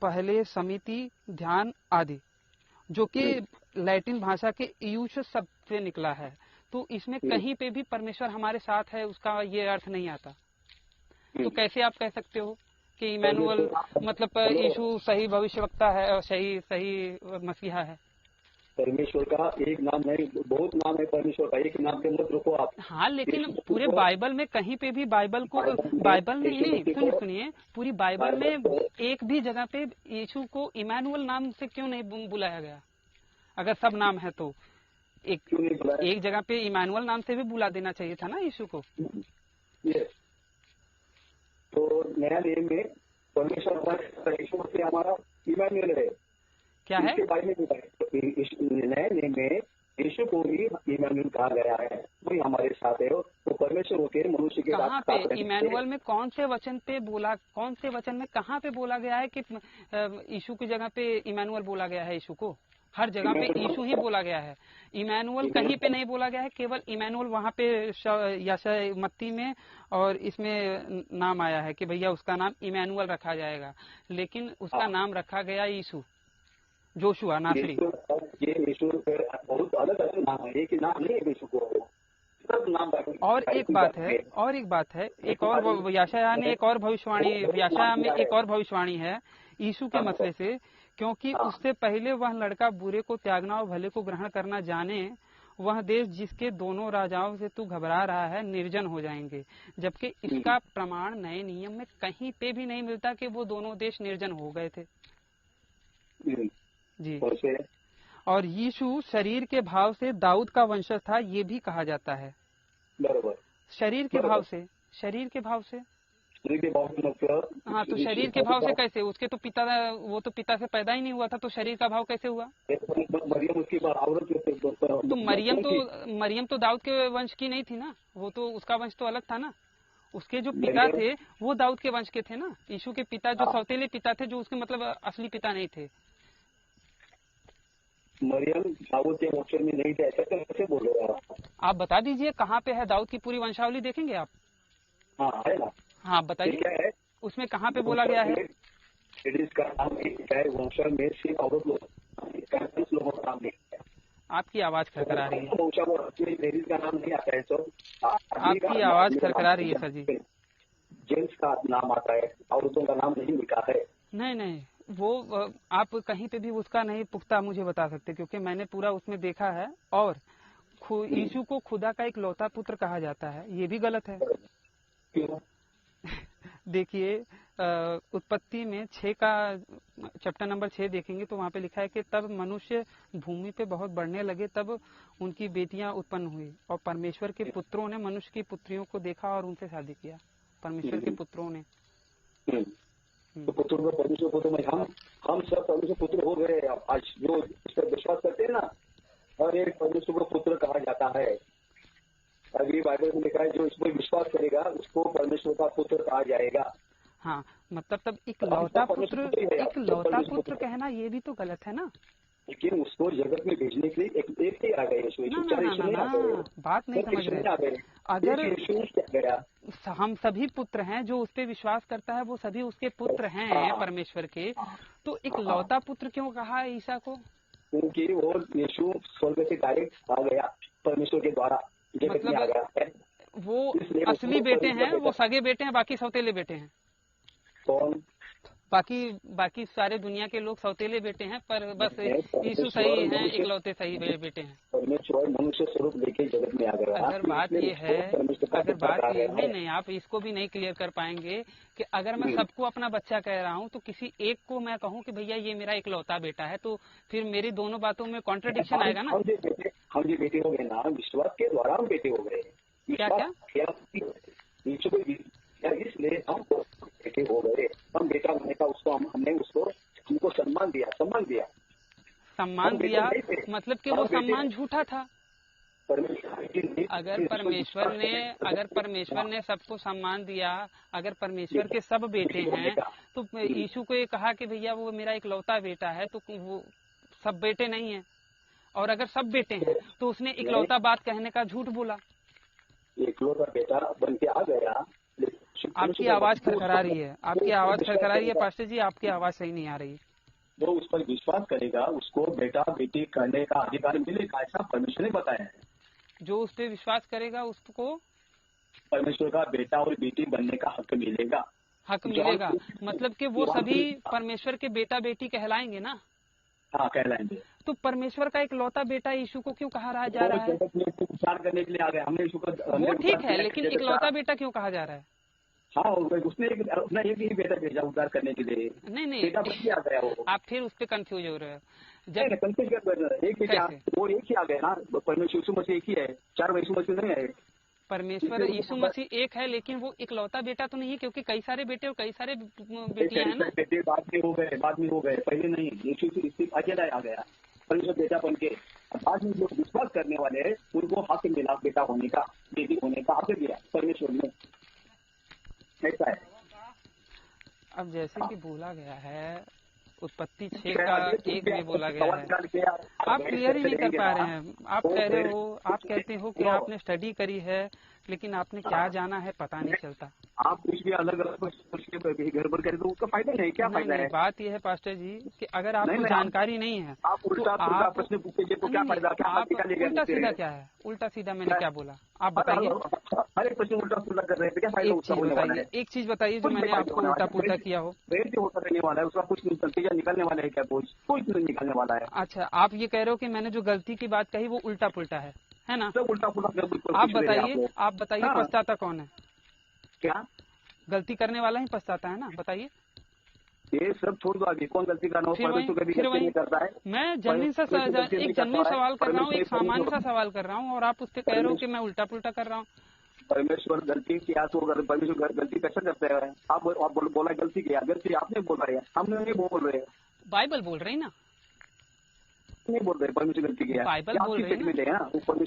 पहले, समिति, ध्यान आदि, जो कि लैटिन भाषा के यूश शब्द से निकला है। तो इसमें कहीं पे भी परमेश्वर हमारे साथ है उसका ये अर्थ नहीं आता। तो कैसे आप कह सकते हो कि इमैनुअल मतलब यीशु सही भविष्यवक्ता है और सही मसीहा है? परमेश्वर का एक नाम नहीं, बहुत नाम है परमेश्वर का, एक नाम पे मत रुको आप। हाँ, लेकिन पूरे बाइबल में कहीं पे भी बाइबल में नहीं, सुनिए, पूरी बाइबल में एक भी जगह पे यीशु को इमैनुअल नाम से क्यों नहीं बुलाया गया? अगर सब नाम है तो एक जगह पे इमैनुअल नाम से भी बुला देना चाहिए था ना यीशु को। तो नया नियम में परमेश्वर यीशु से हमारा इमैनुअल है। क्या है? नए नियम में यीशु को ही इमैनुअल कहा गया है, वही हमारे साथ है। तो परमेश्वर होकर मनुष्य के कहाँ पे इमैनुअल में कौन से वचन में कहाँ पे बोला गया है कि यीशु की जगह पे इमैनुअल बोला गया है? यीशु को हर जगह पे यीशु ही बोला गया है, इमैनुअल कहीं पे नहीं बोला गया है। केवल इमैनुअल वहाँ पे मत्ती में और इसमें नाम आया है कि भैया उसका नाम इमैनुअल रखा जाएगा, लेकिन उसका नाम रखा गया यीशु, जोशुआ नासरी। ये यीशु बहुत अलग अलग नाम है, एक नाम नहीं है यीशु को, सब नाम। और एक बात है, एक और याशायाह में एक और भविष्यवाणी है यीशु के मसले से, क्योंकि उससे पहले वह लड़का बुरे को त्यागना और भले को ग्रहण करना जाने, वह देश जिसके दोनों राजाओं से तू घबरा रहा है निर्जन हो जाएंगे। जबकि इसका प्रमाण नए नियम में कहीं पे भी नहीं मिलता कि वो दोनों देश निर्जन हो गए थे जी। और यीशु शरीर के भाव से दाऊद का वंशज था, ये भी कहा जाता है। बराबर। शरीर के भाव से हाँ, तो शरीर के भाव से कैसे? उसके तो वो तो पिता से पैदा ही नहीं हुआ था, तो शरीर का भाव कैसे हुआ? तो मरियम तो दाऊद के वंश की नहीं थी ना, वो तो उसका वंश तो अलग था ना। उसके जो पिता थे वो दाऊद के वंश के थे ना। यीशु के पिता जो सौतेले पिता थे, जो उसके मतलब असली पिता नहीं थे। मरियम दाऊद के वंश में नहीं थे, ऐसा कैसे बोल रहे हो आप बता दीजिए कहाँ पे है? दाऊद की पूरी वंशावली देखेंगे आप? हाँ है ना। हाँ बताइए, उसमें कहाँ पे बोला गया है? आपकी आवाज खरखरा रही है। का नाम नहीं आता है, तो आपकी आवाज खरखरा रही है सर जी। जेंट्स का नाम आता है, औरतों का नाम नहीं लिखा है। नहीं, वो आप कहीं पे भी उसका नहीं पुख्ता मुझे बता सकते, क्योंकि मैंने पूरा उसमें देखा है। और यीशु को खुदा का एक लौता पुत्र कहा जाता है, ये भी गलत है। देखिए, उत्पत्ति में 6 का चैप्टर नंबर 6 देखेंगे तो वहाँ पे लिखा है कि तब मनुष्य भूमि पे बहुत बढ़ने लगे, तब उनकी बेटियां उत्पन्न हुई और परमेश्वर के पुत्रों ने मनुष्य की पुत्रियों को देखा और उनसे शादी किया। परमेश्वर के पुत्रों ने तो पुत्र में परमेश्वर पुत्र में हम सब परमेश्वर पुत्र हो गए। आज जो इस पर विश्वास करते हैं ना, हर एक परमेश्वर को पुत्र कहा जाता है। अभी बाइबल में लिखा है जो इस पर विश्वास करेगा उसको परमेश्वर का पुत्र कहा जाएगा। हाँ, मतलब तब एक लौता पुत्र कहना ये भी तो गलत है ना। लेकिन उसको जगत में भेजने के लिए एक ही आ गए, बात नहीं समझ रहे। अगर हम सभी पुत्र हैं, जो उस पे विश्वास करता है वो सभी उसके पुत्र हैं परमेश्वर के, तो एक लौता पुत्र क्यों कहा है ईसा को? क्योंकि वो यीशु स्वर्ग से डायरेक्ट आ गया परमेश्वर के द्वारा, मतलब आ गया। वो असली बेटे हैं, वो सगे बेटे हैं, बाकी सौतेले बेटे हैं। कौन? बाकी सारे दुनिया के लोग सौतेले बेटे हैं, पर बस यीशु सही हैं, इकलौते सही बेटे हैं। परमेश्वर मनुष्य स्वरूप लेके जगत में आ गया। अगर बात ये नहीं, आप इसको भी नहीं क्लियर कर पाएंगे कि अगर मैं सबको अपना बच्चा कह रहा हूँ तो किसी एक को मैं कहूँ कि भैया ये मेरा इकलौता बेटा है, तो फिर मेरी दोनों बातों में कॉन्ट्रडिक्शन आएगा ना। हम जो बेटे हो गए ना, विश्वास के द्वारा हम बेटे हो गए। इसलिए हम बेटे हो गए। हम बेटा होने का हमको सम्मान दिया। मतलब कि वो सम्मान झूठा था। अगर परमेश्वर ने सबको सम्मान दिया, अगर परमेश्वर के सब बेटे हैं, तो यीशु को ये कहा कि भैया वो मेरा इकलौता बेटा है, तो वो सब बेटे नहीं है। और अगर सब बेटे हैं तो उसने इकलौता बात कहने का झूठ बोला। इकलौता बेटा बन के आ गया। आपकी आवाज खरखरा रही है पास्टर जी, आपकी आवाज सही नहीं आ रही है। वो उस पर विश्वास करेगा, उसको बेटा बेटी करने का अधिकार मिलेगा, ऐसा परमेश्वर ने बताया है। जो उस पर विश्वास करेगा उसको परमेश्वर का बेटा और बेटी बनने का हक मिलेगा। मतलब कि वो सभी परमेश्वर के बेटा बेटी कहलाएंगे ना। हाँ, कहलाएंगे। तो परमेश्वर का इकलौता बेटा यीशु को क्यों कहा जा रहा है? उपचार करने के लिए आ गए हमने यीशु को। वो ठीक है, लेकिन इकलौता बेटा क्यों कहा जा रहा है? हाँ, उसने अपना एक ही बेटा भेजा उद्धार करने के लिए। नहीं, बेटा बन के आ गया वो। आप फिर उस पर कंफ्यूज हो रहे हो। वो एक ही आ गया ना, परमेश्वर यीशु मसीह एक ही है, 4 यीशु मसीह नहीं है। परमेश्वर यीशु मसीह एक है, लेकिन वो इकलौता बेटा तो नहीं है, क्योंकि कई सारे बेटे और कई सारे बेटियां हैं ना। बेटे बाद में हो गए, पहले नहीं। यीशु अकेला आ गया परमेश्वर बेटा बन के। बाद में जो विश्वास करने वाले हैं उनको हक मिला बेटा होने का, बेटी होने का हक दिया परमेश्वर ने। ऐसा है। अब जैसे कि बोला गया है, उत्पत्ति 6 का 1 में बोला गया है। आप क्लियर ही नहीं कर पा रहे हैं। आप कहते हो कि आपने स्टडी करी है, लेकिन आपने क्या जाना है पता नहीं चलता। आप कुछ भी अलग गड़बड़ करें तो उसका फायदा नहीं। क्या फायदा है? बात यह है पास्टर जी कि अगर आपको जानकारी नहीं है, आप उल्टा प्रश्न पूछेंगे तो क्या फायदा? उल्टा सीधा क्या है? उल्टा सीधा मैंने क्या बोला आप बताइए। हर एक प्रश्न उल्टा पुल्टा कर रहे हैं, क्या फायदा? एक चीज बताइए जो मैंने आपको उल्टा पुल्टा किया हो। जो होता रहने वाला है उसका कुछ नतीजा निकलने वाला है क्या? कुछ नहीं निकलने वाला है। अच्छा, आप ये कह रहे हो कि मैंने जो गलती की बात कही वो उल्टा पुल्टा है ना? सब उल्टा पुल्टा। आप बताइए पछताता कौन है? क्या गलती करने वाला ही पछताता है ना? बताइए। ये सब छोड़ दो, आगे कौन गलती करना हो? फिर वही करता है। मैं एक जन्मी सवाल कर रहा हूँ, एक सामान्य सा सवाल कर रहा हूँ, और आप उस पर कह रहे हो कि मैं उल्टा पुल्टा कर रहा हूँ। परमेश्वर गलती किया तो परमेश्वर गलती कैसे करते हैं? आप बोला गलती किया, गलती आपने बोला है, हमने नहीं बोल रहे। बाइबल बोल रही ना, नहीं बोल रहे परमेश्वर गलती किया। बाइबल बोल रही है ना, बोल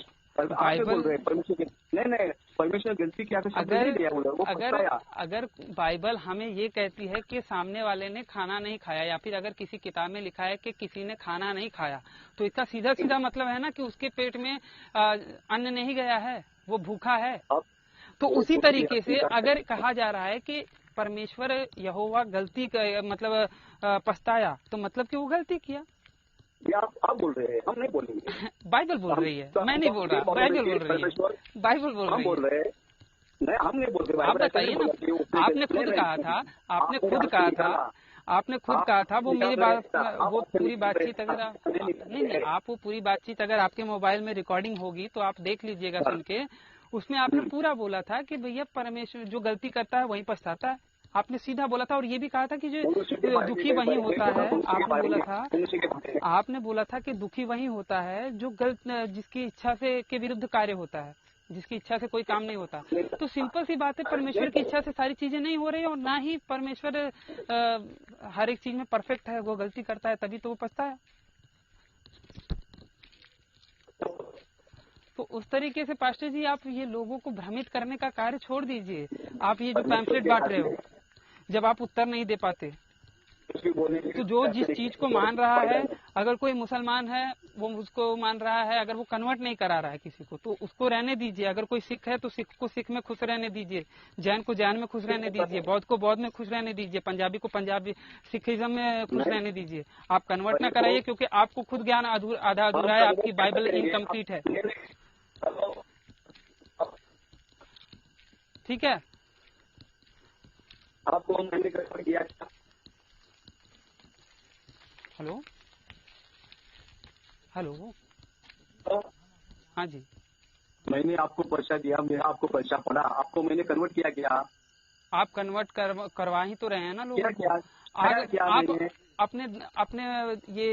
रहे परमेश्वर नहीं परमेश्वर गलती किया तो अगर बाइबल हमें ये कहती है कि सामने वाले ने खाना नहीं खाया, या फिर अगर किसी किताब में लिखा है कि किसी ने खाना नहीं खाया, तो इसका सीधा सीधा मतलब है ना कि उसके पेट में अन्न नहीं गया है, वो भूखा है। तो उसी तरीके से अगर कहा जा रहा है कि परमेश्वर यहोवा गलती मतलब पछताया, तो मतलब कि वो गलती किया। आप बोल रहे हैं, हम नहीं बोलेंगे। बाइबल बोल रही है, मैं नहीं बोल रहा। बाइबल बोल रही है, बाइबल बोल रही है। हम बोल रहे हैं, नहीं हम नहीं बोल रहे। आप बताइए ना, आपने खुद कहा था, वो मेरी बात, वो पूरी बातचीत अगर नहीं, आप वो पूरी बातचीत अगर आपके मोबाइल में रिकॉर्डिंग होगी तो आप देख लीजिएगा सुन के। उसमें आपने पूरा बोला था कि भैया परमेश्वर जो गलती करता है वही पछताता है। आपने सीधा बोला था, और ये भी कहा था कि जो दुखी वही होता है। आपने बोला था कि दुखी वही होता है जो जिसकी इच्छा से के विरुद्ध कार्य होता है, जिसकी इच्छा से कोई काम नहीं होता। तो सिंपल सी बात है, परमेश्वर की इच्छा से सारी चीजें नहीं हो रही, और ना ही परमेश्वर हर एक चीज में परफेक्ट है। वो गलती करता है तभी तो वो पछताया। तो उस तरीके से पास्टर जी आप ये लोगों को भ्रमित करने का कार्य छोड़ दीजिए। आप ये जो पैम्फलेट बांट रहे हो, जब आप उत्तर नहीं दे पाते, तो जो जिस चीज को मान रहा है, अगर कोई मुसलमान है वो उसको मान रहा है, अगर वो कन्वर्ट नहीं करा रहा है किसी को तो उसको रहने दीजिए। अगर कोई सिख है तो सिख को सिख में खुश रहने दीजिए, जैन को जैन में खुश रहने दीजिए, बौद्ध को बौद्ध में खुश रहने दीजिए, पंजाबी को पंजाबी सिखिज्म में खुश रहने दीजिए। आप कन्वर्ट ना कराइए, क्योंकि आपको खुद ज्ञान आधा अधूरा है, आपकी बाइबल इनकम्प्लीट है। ठीक है, आपको मैंने कन्वर्ट किया। हेलो हेलो, हाँ जी, मैंने आपको पर्चा दिया, मेरा आपको पर्चा पड़ा, आपको मैंने कन्वर्ट किया क्या? आप कन्वर्ट करवा ही तो रहे हैं ना लोगों को। आप अपने ये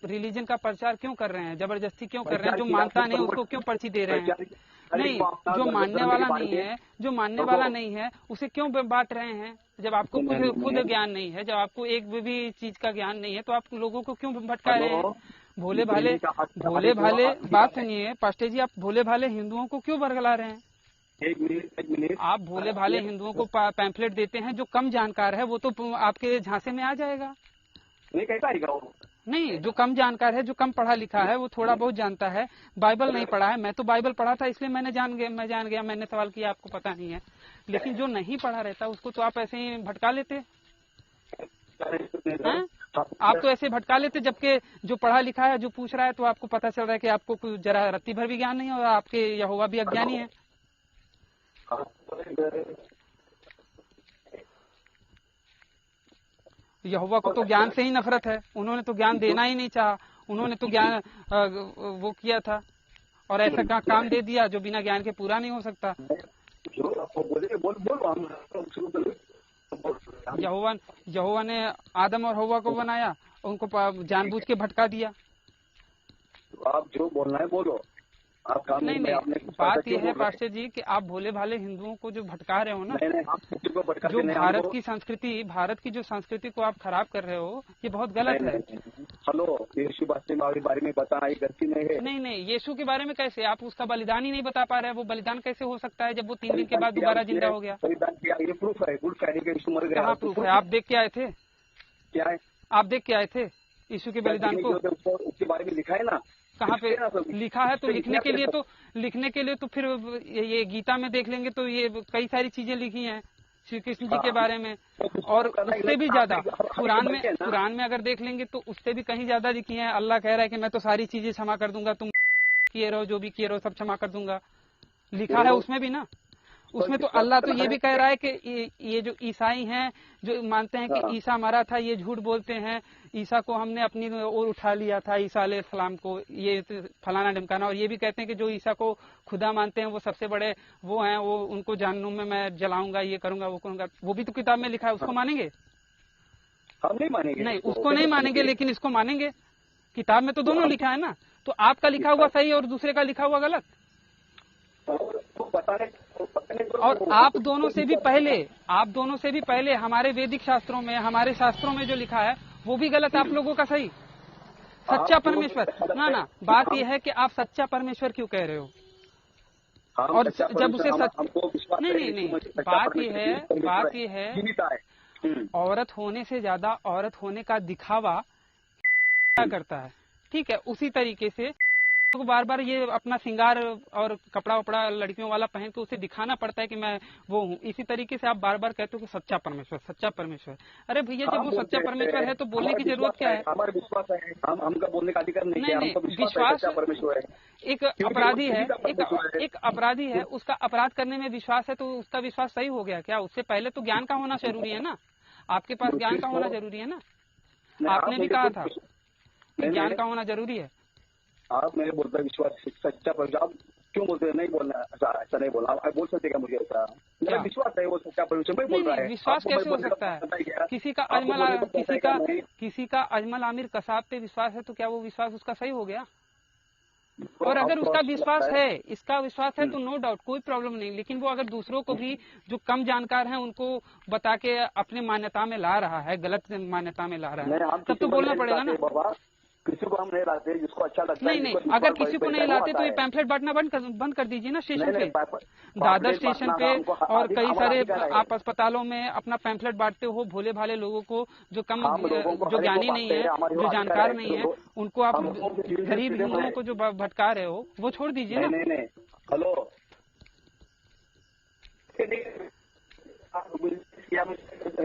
रिलीजन का प्रचार क्यों कर रहे हैं, जबरदस्ती क्यों कर रहे हैं? जो मानता नहीं उसको क्यों पर्ची दे रहे हैं? नहीं, जो मानने वाला नहीं है, जो मानने वाला नहीं है उसे क्यों बांट रहे हैं? जब आपको खुद ज्ञान नहीं है, जब आपको एक भी चीज का ज्ञान नहीं है, तो आप लोगों को क्यों भटका रहे हैं? भोले भाले बात सुनिए पास्टर जी, आप भोले भाले हिंदुओं को क्यों बरगला रहे हैं? एक मिनट। आप भोले भाले हिंदुओं को पैम्फलेट देते हैं, जो कम जानकार है वो तो आपके झांसे में आ जाएगा। नहीं, कैसा आएगा वो? नहीं, जो कम जानकार है, जो कम पढ़ा लिखा है, वो थोड़ा बहुत जानता है, बाइबल नहीं पढ़ा है। मैं तो बाइबल पढ़ा था, इसलिए मैं जान गया, मैंने सवाल किया, आपको पता नहीं है। लेकिन जो नहीं पढ़ा रहता उसको तो आप ऐसे ही भटका लेते हैं। आप तो ऐसे भटका लेते, जबकि जो पढ़ा लिखा है, जो पूछ रहा है, तो आपको पता चल रहा है कि आपको जरा रत्ती भर भी ज्ञान नहीं है और आपके यहोवा भी अज्ञानी है। यहोवा को तो ज्ञान से ही नफरत है, उन्होंने तो ज्ञान देना ही नहीं चाहा, उन्होंने तो ज्ञान वो किया था और ऐसा काम दे दिया जो बिना ज्ञान के पूरा नहीं हो सकता। यहोवा ने आदम और हव्वा को बनाया, उनको जानबूझ के भटका दिया। आप जो बोलना है बोलो। आप काम नहीं, बात यह है पास्टर जी कि आप भोले भाले हिंदुओं को जो भटका रहे हो ना, जो भारत की जो संस्कृति को आप खराब कर रहे हो, ये बहुत गलत है। हेलो, यीशु के बारे में बताना ये गलती नहीं है। नहीं, यीशु के बारे में कैसे? आप उसका बलिदान ही नहीं बता पा रहे हैं। वो बलिदान कैसे हो सकता है जब वो 3 दिन के बाद दोबारा जिंदा हो गया? बलिदान किया, ये प्रूफ है, गुड फ्राइडे के यीशु मर गया। कहाँ प्रूफ है? आप देख के आए थे? क्या है? आप देख के आए थे यीशु के बलिदान को? उसके बारे में लिखा है ना। कहाँ पे लिखा है? तो लिखने के लिए तो फिर ये गीता में देख लेंगे तो ये कई सारी चीजें लिखी हैं श्री कृष्ण जी के बारे में, और उससे भी ज्यादा कुरान में अगर देख लेंगे तो उससे भी कहीं ज्यादा लिखी हैं। अल्लाह कह रहा है कि मैं तो सारी चीजें क्षमा कर दूंगा, तुम किए रहो जो भी किए रहो सब क्षमा कर दूंगा। लिखा है उसमें भी ना। उसमें तो अल्लाह तो ये भी कह रहा है कि ये जो ईसाई हैं, जो मानते हैं कि ईसा मरा था, ये झूठ बोलते हैं, ईसा को हमने अपनी ओर उठा लिया था, ईसा अलैहिस्सलाम को, ये फलाना ढिमकाना। और ये भी कहते हैं कि जो ईसा को खुदा मानते हैं वो सबसे बड़े वो हैं, वो उनको जहन्नुम में मैं जलाऊंगा, ये करूंगा, वो करूंगा। वो भी तो किताब में लिखा है, उसको मानेंगे? हम नहीं मानेंगे। नहीं, उसको नहीं मानेंगे, लेकिन इसको मानेंगे। किताब में तो दोनों लिखा है ना। तो आपका लिखा हुआ सही और दूसरे का लिखा हुआ गलत। और आप दोनों से भी पहले हमारे वैदिक शास्त्रों में, हमारे शास्त्रों में जो लिखा है वो भी गलत, आप लोगों का सही। सच्चा परमेश्वर ना, बात यह है कि आप सच्चा परमेश्वर क्यों कह रहे हो? और जब उसे नहीं, बात ये है औरत होने से ज्यादा औरत होने का दिखावा क्या करता है। ठीक है, उसी तरीके से तो बार बार ये अपना श्रृंगार और कपड़ा वपड़ा लड़कियों वाला पहन के उसे दिखाना पड़ता है कि मैं वो हूँ। इसी तरीके से आप बार बार कहते हो कि सच्चा परमेश्वर। अरे भैया, जब वो सच्चा परमेश्वर है तो बोलने की जरूरत क्या है? हमारा विश्वास है, हमका बोलने का अधिकार नहीं है। विश्वास एक अपराधी है, उसका अपराध करने में विश्वास है तो उसका विश्वास सही हो गया क्या? उससे पहले तो ज्ञान का होना जरूरी है ना। आपके पास ज्ञान का होना जरूरी है ना। आपने भी कहा था ज्ञान का होना जरूरी है। आप मेरे बोलते हैं विश्वास सच्चा परमेश्वर, आप क्यों बोलते हैं? नहीं बोलना, ऐसा नहीं बोलना। आप बोल सकते क्या मुझे? ऐसा मेरा विश्वास है वो सच्चा परमेश्वर में बोल रहा है। विश्वास कैसे हो सकता है? किसी का अजमल आमिर कसाब पे विश्वास है तो क्या वो विश्वास उसका सही हो गया? और अगर उसका विश्वास है, इसका विश्वास है तो नो डाउट कोई प्रॉब्लम नहीं। लेकिन वो अगर दूसरों को भी जो कम जानकार हैं उनको बता के अपने मान्यता में ला रहा है, गलत मान्यता में ला रहा है, तब तो बोलना पड़ेगा ना। किसी को हम नहीं लाते, जिसको अच्छा लगता है। नहीं, अगर किसी को नहीं लाते तो ये पैम्फलेट बांटना बंद कर दीजिए ना स्टेशन पे, दादर स्टेशन पे और कई सारे आप अस्पतालों में अपना पैम्फलेट बांटते हो भोले भाले लोगों को, जो जो ज्ञानी नहीं है, जो जानकार नहीं है, उनको आप गरीब हिंदुओं को जो भटका रहे हो वो छोड़ दीजिए ना। नहीं, हेलो,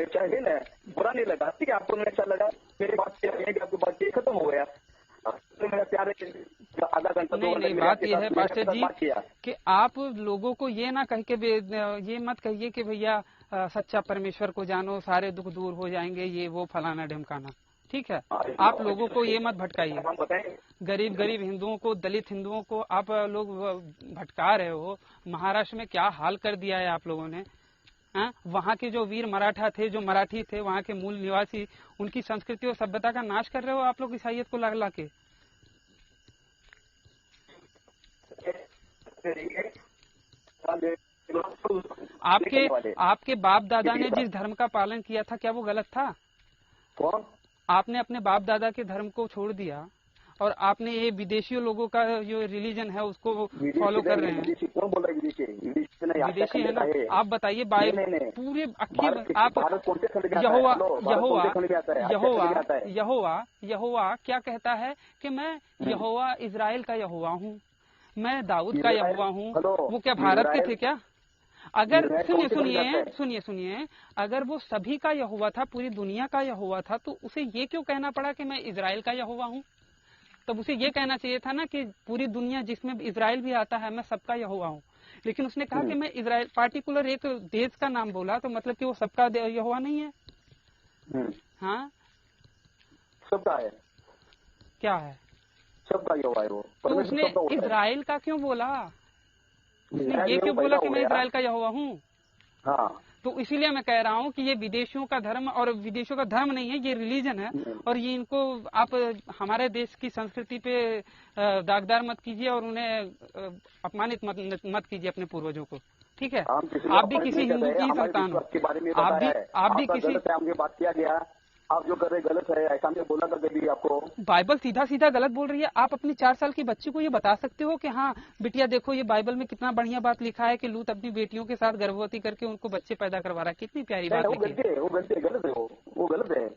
चाहिए ना, बुरा नहीं लगा, ठीक है, आपको नहीं अच्छा लगा, मेरी बात कि आपकी बात खत्म हो गया, तो मेरा प्यार आधा घंटा। नहीं, बात यह है पास्टर जी कि आप लोगों को ये ना कह के ये मत कहिए कि भैया सच्चा परमेश्वर को जानो, सारे दुख दूर हो जाएंगे, ये वो फलाना ढमकाना, ठीक है। आप लोगों को ये मत भटकाइए, गरीब हिंदुओं को, दलित हिंदुओं को आप लोग भटका रहे हो। महाराष्ट्र में क्या हाल कर दिया है आप लोगों ने। वहाँ के जो वीर मराठा थे, जो मराठी थे, वहाँ के मूल निवासी, उनकी संस्कृति और सभ्यता का नाश कर रहे हो आप लोग ईसाइयत को ला के। आपके बाप दादा ने जिस धर्म का पालन किया था, क्या वो गलत था? कौन? आपने अपने बाप दादा के धर्म को छोड़ दिया और आपने ये विदेशियों लोगों का जो रिलीजन है उसको फॉलो कर रहे हैं। कौन बोल रहा है विदेशी है ना? आप बताइए, पूरे आप यहोवा क्या कहता है कि मैं यहोवा इजराइल का यहोवा हूँ, मैं दाऊद का यहोवा हूँ। वो क्या भारत के थे क्या? अगर सुनिए, अगर वो सभी का यहोवा था, पूरी दुनिया का यहोवा था, तो उसे ये क्यों कहना पड़ा कि मैं इजराइल का यहोवा हूँ? तब उसे ये कहना चाहिए था ना कि पूरी दुनिया जिसमें इजराइल भी आता है, मैं सबका यहोवा हूँ। लेकिन उसने कहा कि मैं इजराइल, पार्टिकुलर एक देश का नाम बोला, तो मतलब कि वो सबका यहोवा नहीं है। हाँ, सबका है। क्या है? सबका यहोवा है वो। तो उसने इजराइल का क्यों बोला? उसने ये क्यों बोला कि मैं इजराइल का यहोवा हूँ? हाँ, तो इसीलिए मैं कह रहा हूँ कि ये विदेशियों का धर्म, और विदेशियों का धर्म नहीं है, ये रिलीजन है। और ये इनको आप हमारे देश की संस्कृति पे दागदार मत कीजिए और उन्हें अपमानित मत कीजिए अपने पूर्वजों को, ठीक है। आप भी किसी हिंदू की संतान हो, आप भी किसी बात किया गया, आप जो कर रहे गलत है, ऐसा मैं बोला था कभी आपको? बाइबल सीधा गलत बोल रही है। आप अपनी 4 साल की बच्ची को ये बता सकते हो कि हाँ बिटिया देखो, ये बाइबल में कितना बढ़िया बात लिखा है कि लूत अपनी बेटियों के साथ गर्भवती करके उनको बच्चे पैदा करवा रहा है। कितनी प्यारी बात लिखी है। वो गलत है।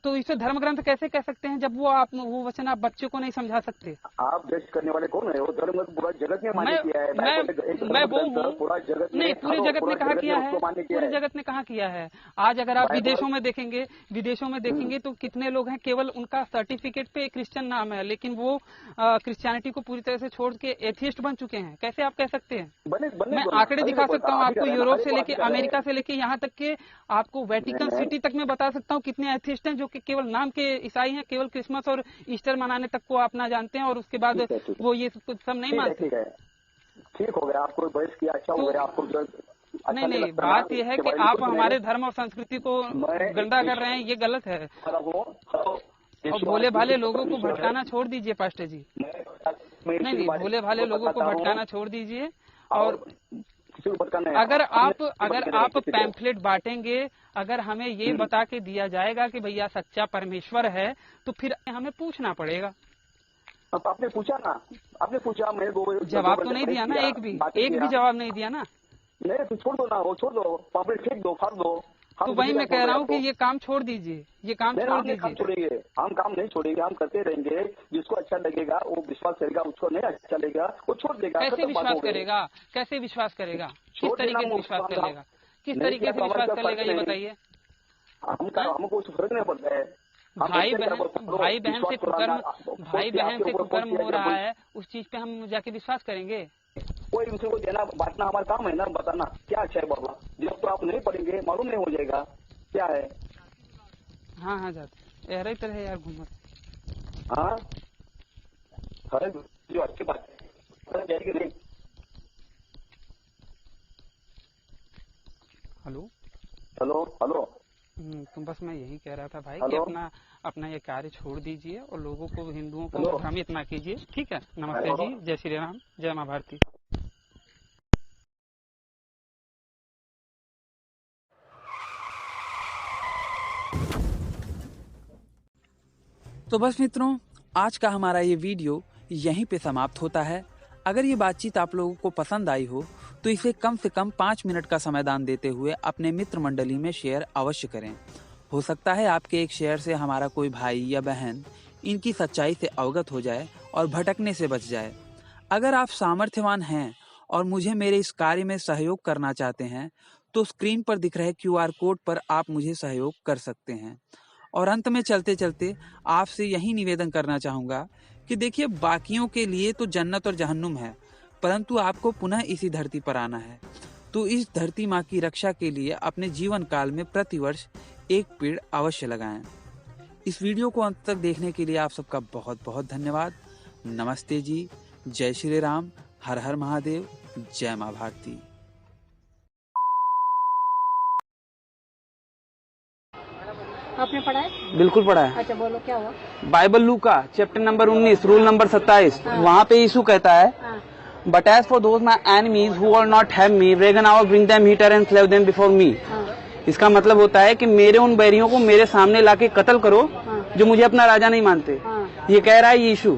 तो इसे धर्म ग्रंथ कैसे कह सकते हैं जब वो वचन आप बच्चे को नहीं समझा सकते? आप जज करने वाले कौन है? वो धर्म पूरा जगत ने मान्य किया है। मैं वो हूँ, नहीं, पूरे जगत ने कहा किया है, पूरे जगत ने कहा किया है। आज अगर आप विदेशों में देखेंगे तो कितने लोग हैं, केवल उनका सर्टिफिकेट पे क्रिश्चियन नाम है, लेकिन वो क्रिश्चियनिटी को पूरी तरह से छोड़ के एथियस्ट बन चुके हैं। कैसे आप कह सकते हैं? मैं आंकड़े दिखा सकता हूँ आपको, यूरोप से लेके अमेरिका से लेके यहाँ तक के आपको वेटिकन सिटी तक में बता सकता हूँ कितने एथियस्ट हैं जो कि केवल नाम के ईसाई हैं, केवल क्रिसमस और ईस्टर मनाने तक को अपना जानते हैं और उसके बाद वो ये सब नहीं मानते। ठीक हो गया, आपको बहस किया, अच्छा हो गया आपको। नहीं, बात यह है कि आप हमारे धर्म और संस्कृति को गंदा कर रहे हैं, ये गलत है। और भोले भाले लोगों को भटकाना छोड़ दीजिए पास्टर जी। नहीं, भोले भाले लोगों को भटकाना छोड़ दीजिए। और अगर आप पैम्फलेट बांटेंगे, अगर हमें ये बता के दिया जाएगा कि भैया सच्चा परमेश्वर है, तो फिर हमें पूछना पड़ेगा। आपने पूछा ना, आपने पूछा, मैं जवाब तो नहीं दिया ना, एक भी जवाब नहीं दिया ना। नहीं, तो छोड़ दो ना, वो छोड़ दो, पैम्फलेट फेंक दो, फाड़ दो। तो वही मैं कह रहा हूँ कि ये काम छोड़ दीजिए, ये काम छोड़ दीजिए। हम काम नहीं छोड़ेंगे, हम करते रहेंगे। जिसको अच्छा लगेगा वो विश्वास करेगा, उसको नहीं अच्छा लगेगा वो छोड़ देगा। कैसे विश्वास करेगा? किस तरीके से विश्वास करेगा? किस तरीके से विश्वास करेगा ये बताइए। हमको फर्क नहीं पड़ता है। भाई बहन से कुकर्म हो रहा है, उस चीज पे हम जाके विश्वास करेंगे? कोई दूसरे को देना बांटना हमारा काम है ना, बताना क्या अच्छा है बाबा। जब तो आप नहीं पढ़ेंगे मालूम नहीं हो जाएगा क्या है। हाँ जाते यार, तरह है यार घूमत। हाँ, जो अच्छी बात है जाएगी नहीं। हेलो। तो बस मैं यही कह रहा था भाई कि अपना ये कार्य छोड़ दीजिए और लोगों को, हिंदुओं को भ्रमित ना कीजिए, ठीक है। नमस्ते जी, जय श्री राम, जय माँ भारती। तो बस मित्रों, आज का हमारा ये वीडियो यहीं पे समाप्त होता है। अगर ये बातचीत आप लोगों को पसंद आई हो तो इसे कम से कम 5 मिनट का समाधान देते हुए अपने मित्र मंडली में शेयर अवश्य करें। हो सकता है आपके एक शेयर से हमारा कोई भाई या बहन इनकी सच्चाई से अवगत हो जाए और भटकने से बच जाए। अगर आप सामर्थ्यवान हैं और मुझे मेरे इस कार्य में सहयोग करना चाहते हैं तो स्क्रीन पर दिख रहे QR कोड पर आप मुझे सहयोग कर सकते हैं। और अंत में चलते चलते आपसे यही निवेदन करना चाहूँगा कि देखिए, बाकियों के लिए तो जन्नत और जहन्नुम है, परंतु आपको पुनः इसी धरती पर आना है। तो इस धरती माँ की रक्षा के लिए अपने जीवन काल में प्रतिवर्ष एक पेड़ अवश्य लगाएं। इस वीडियो को अंत तक देखने के लिए आप सबका बहुत बहुत धन्यवाद। नमस्ते जी, जय श्री राम, हर हर महादेव, जय माँ भारती। आपने पढ़ा है? बिल्कुल पढ़ा है। अच्छा, बोलो क्या हुआ? बाइबल लूका चैप्टर नंबर 19 रूल नंबर 27 वहाँ पे यीशु कहता है, but as for those my enemies who are not have me reign I will bring them here and slave them before me. इसका मतलब होता है कि मेरे उन बैरियों को मेरे सामने लाके कत्ल करो जो मुझे अपना राजा नहीं मानते। ये कह रहा है यीशु।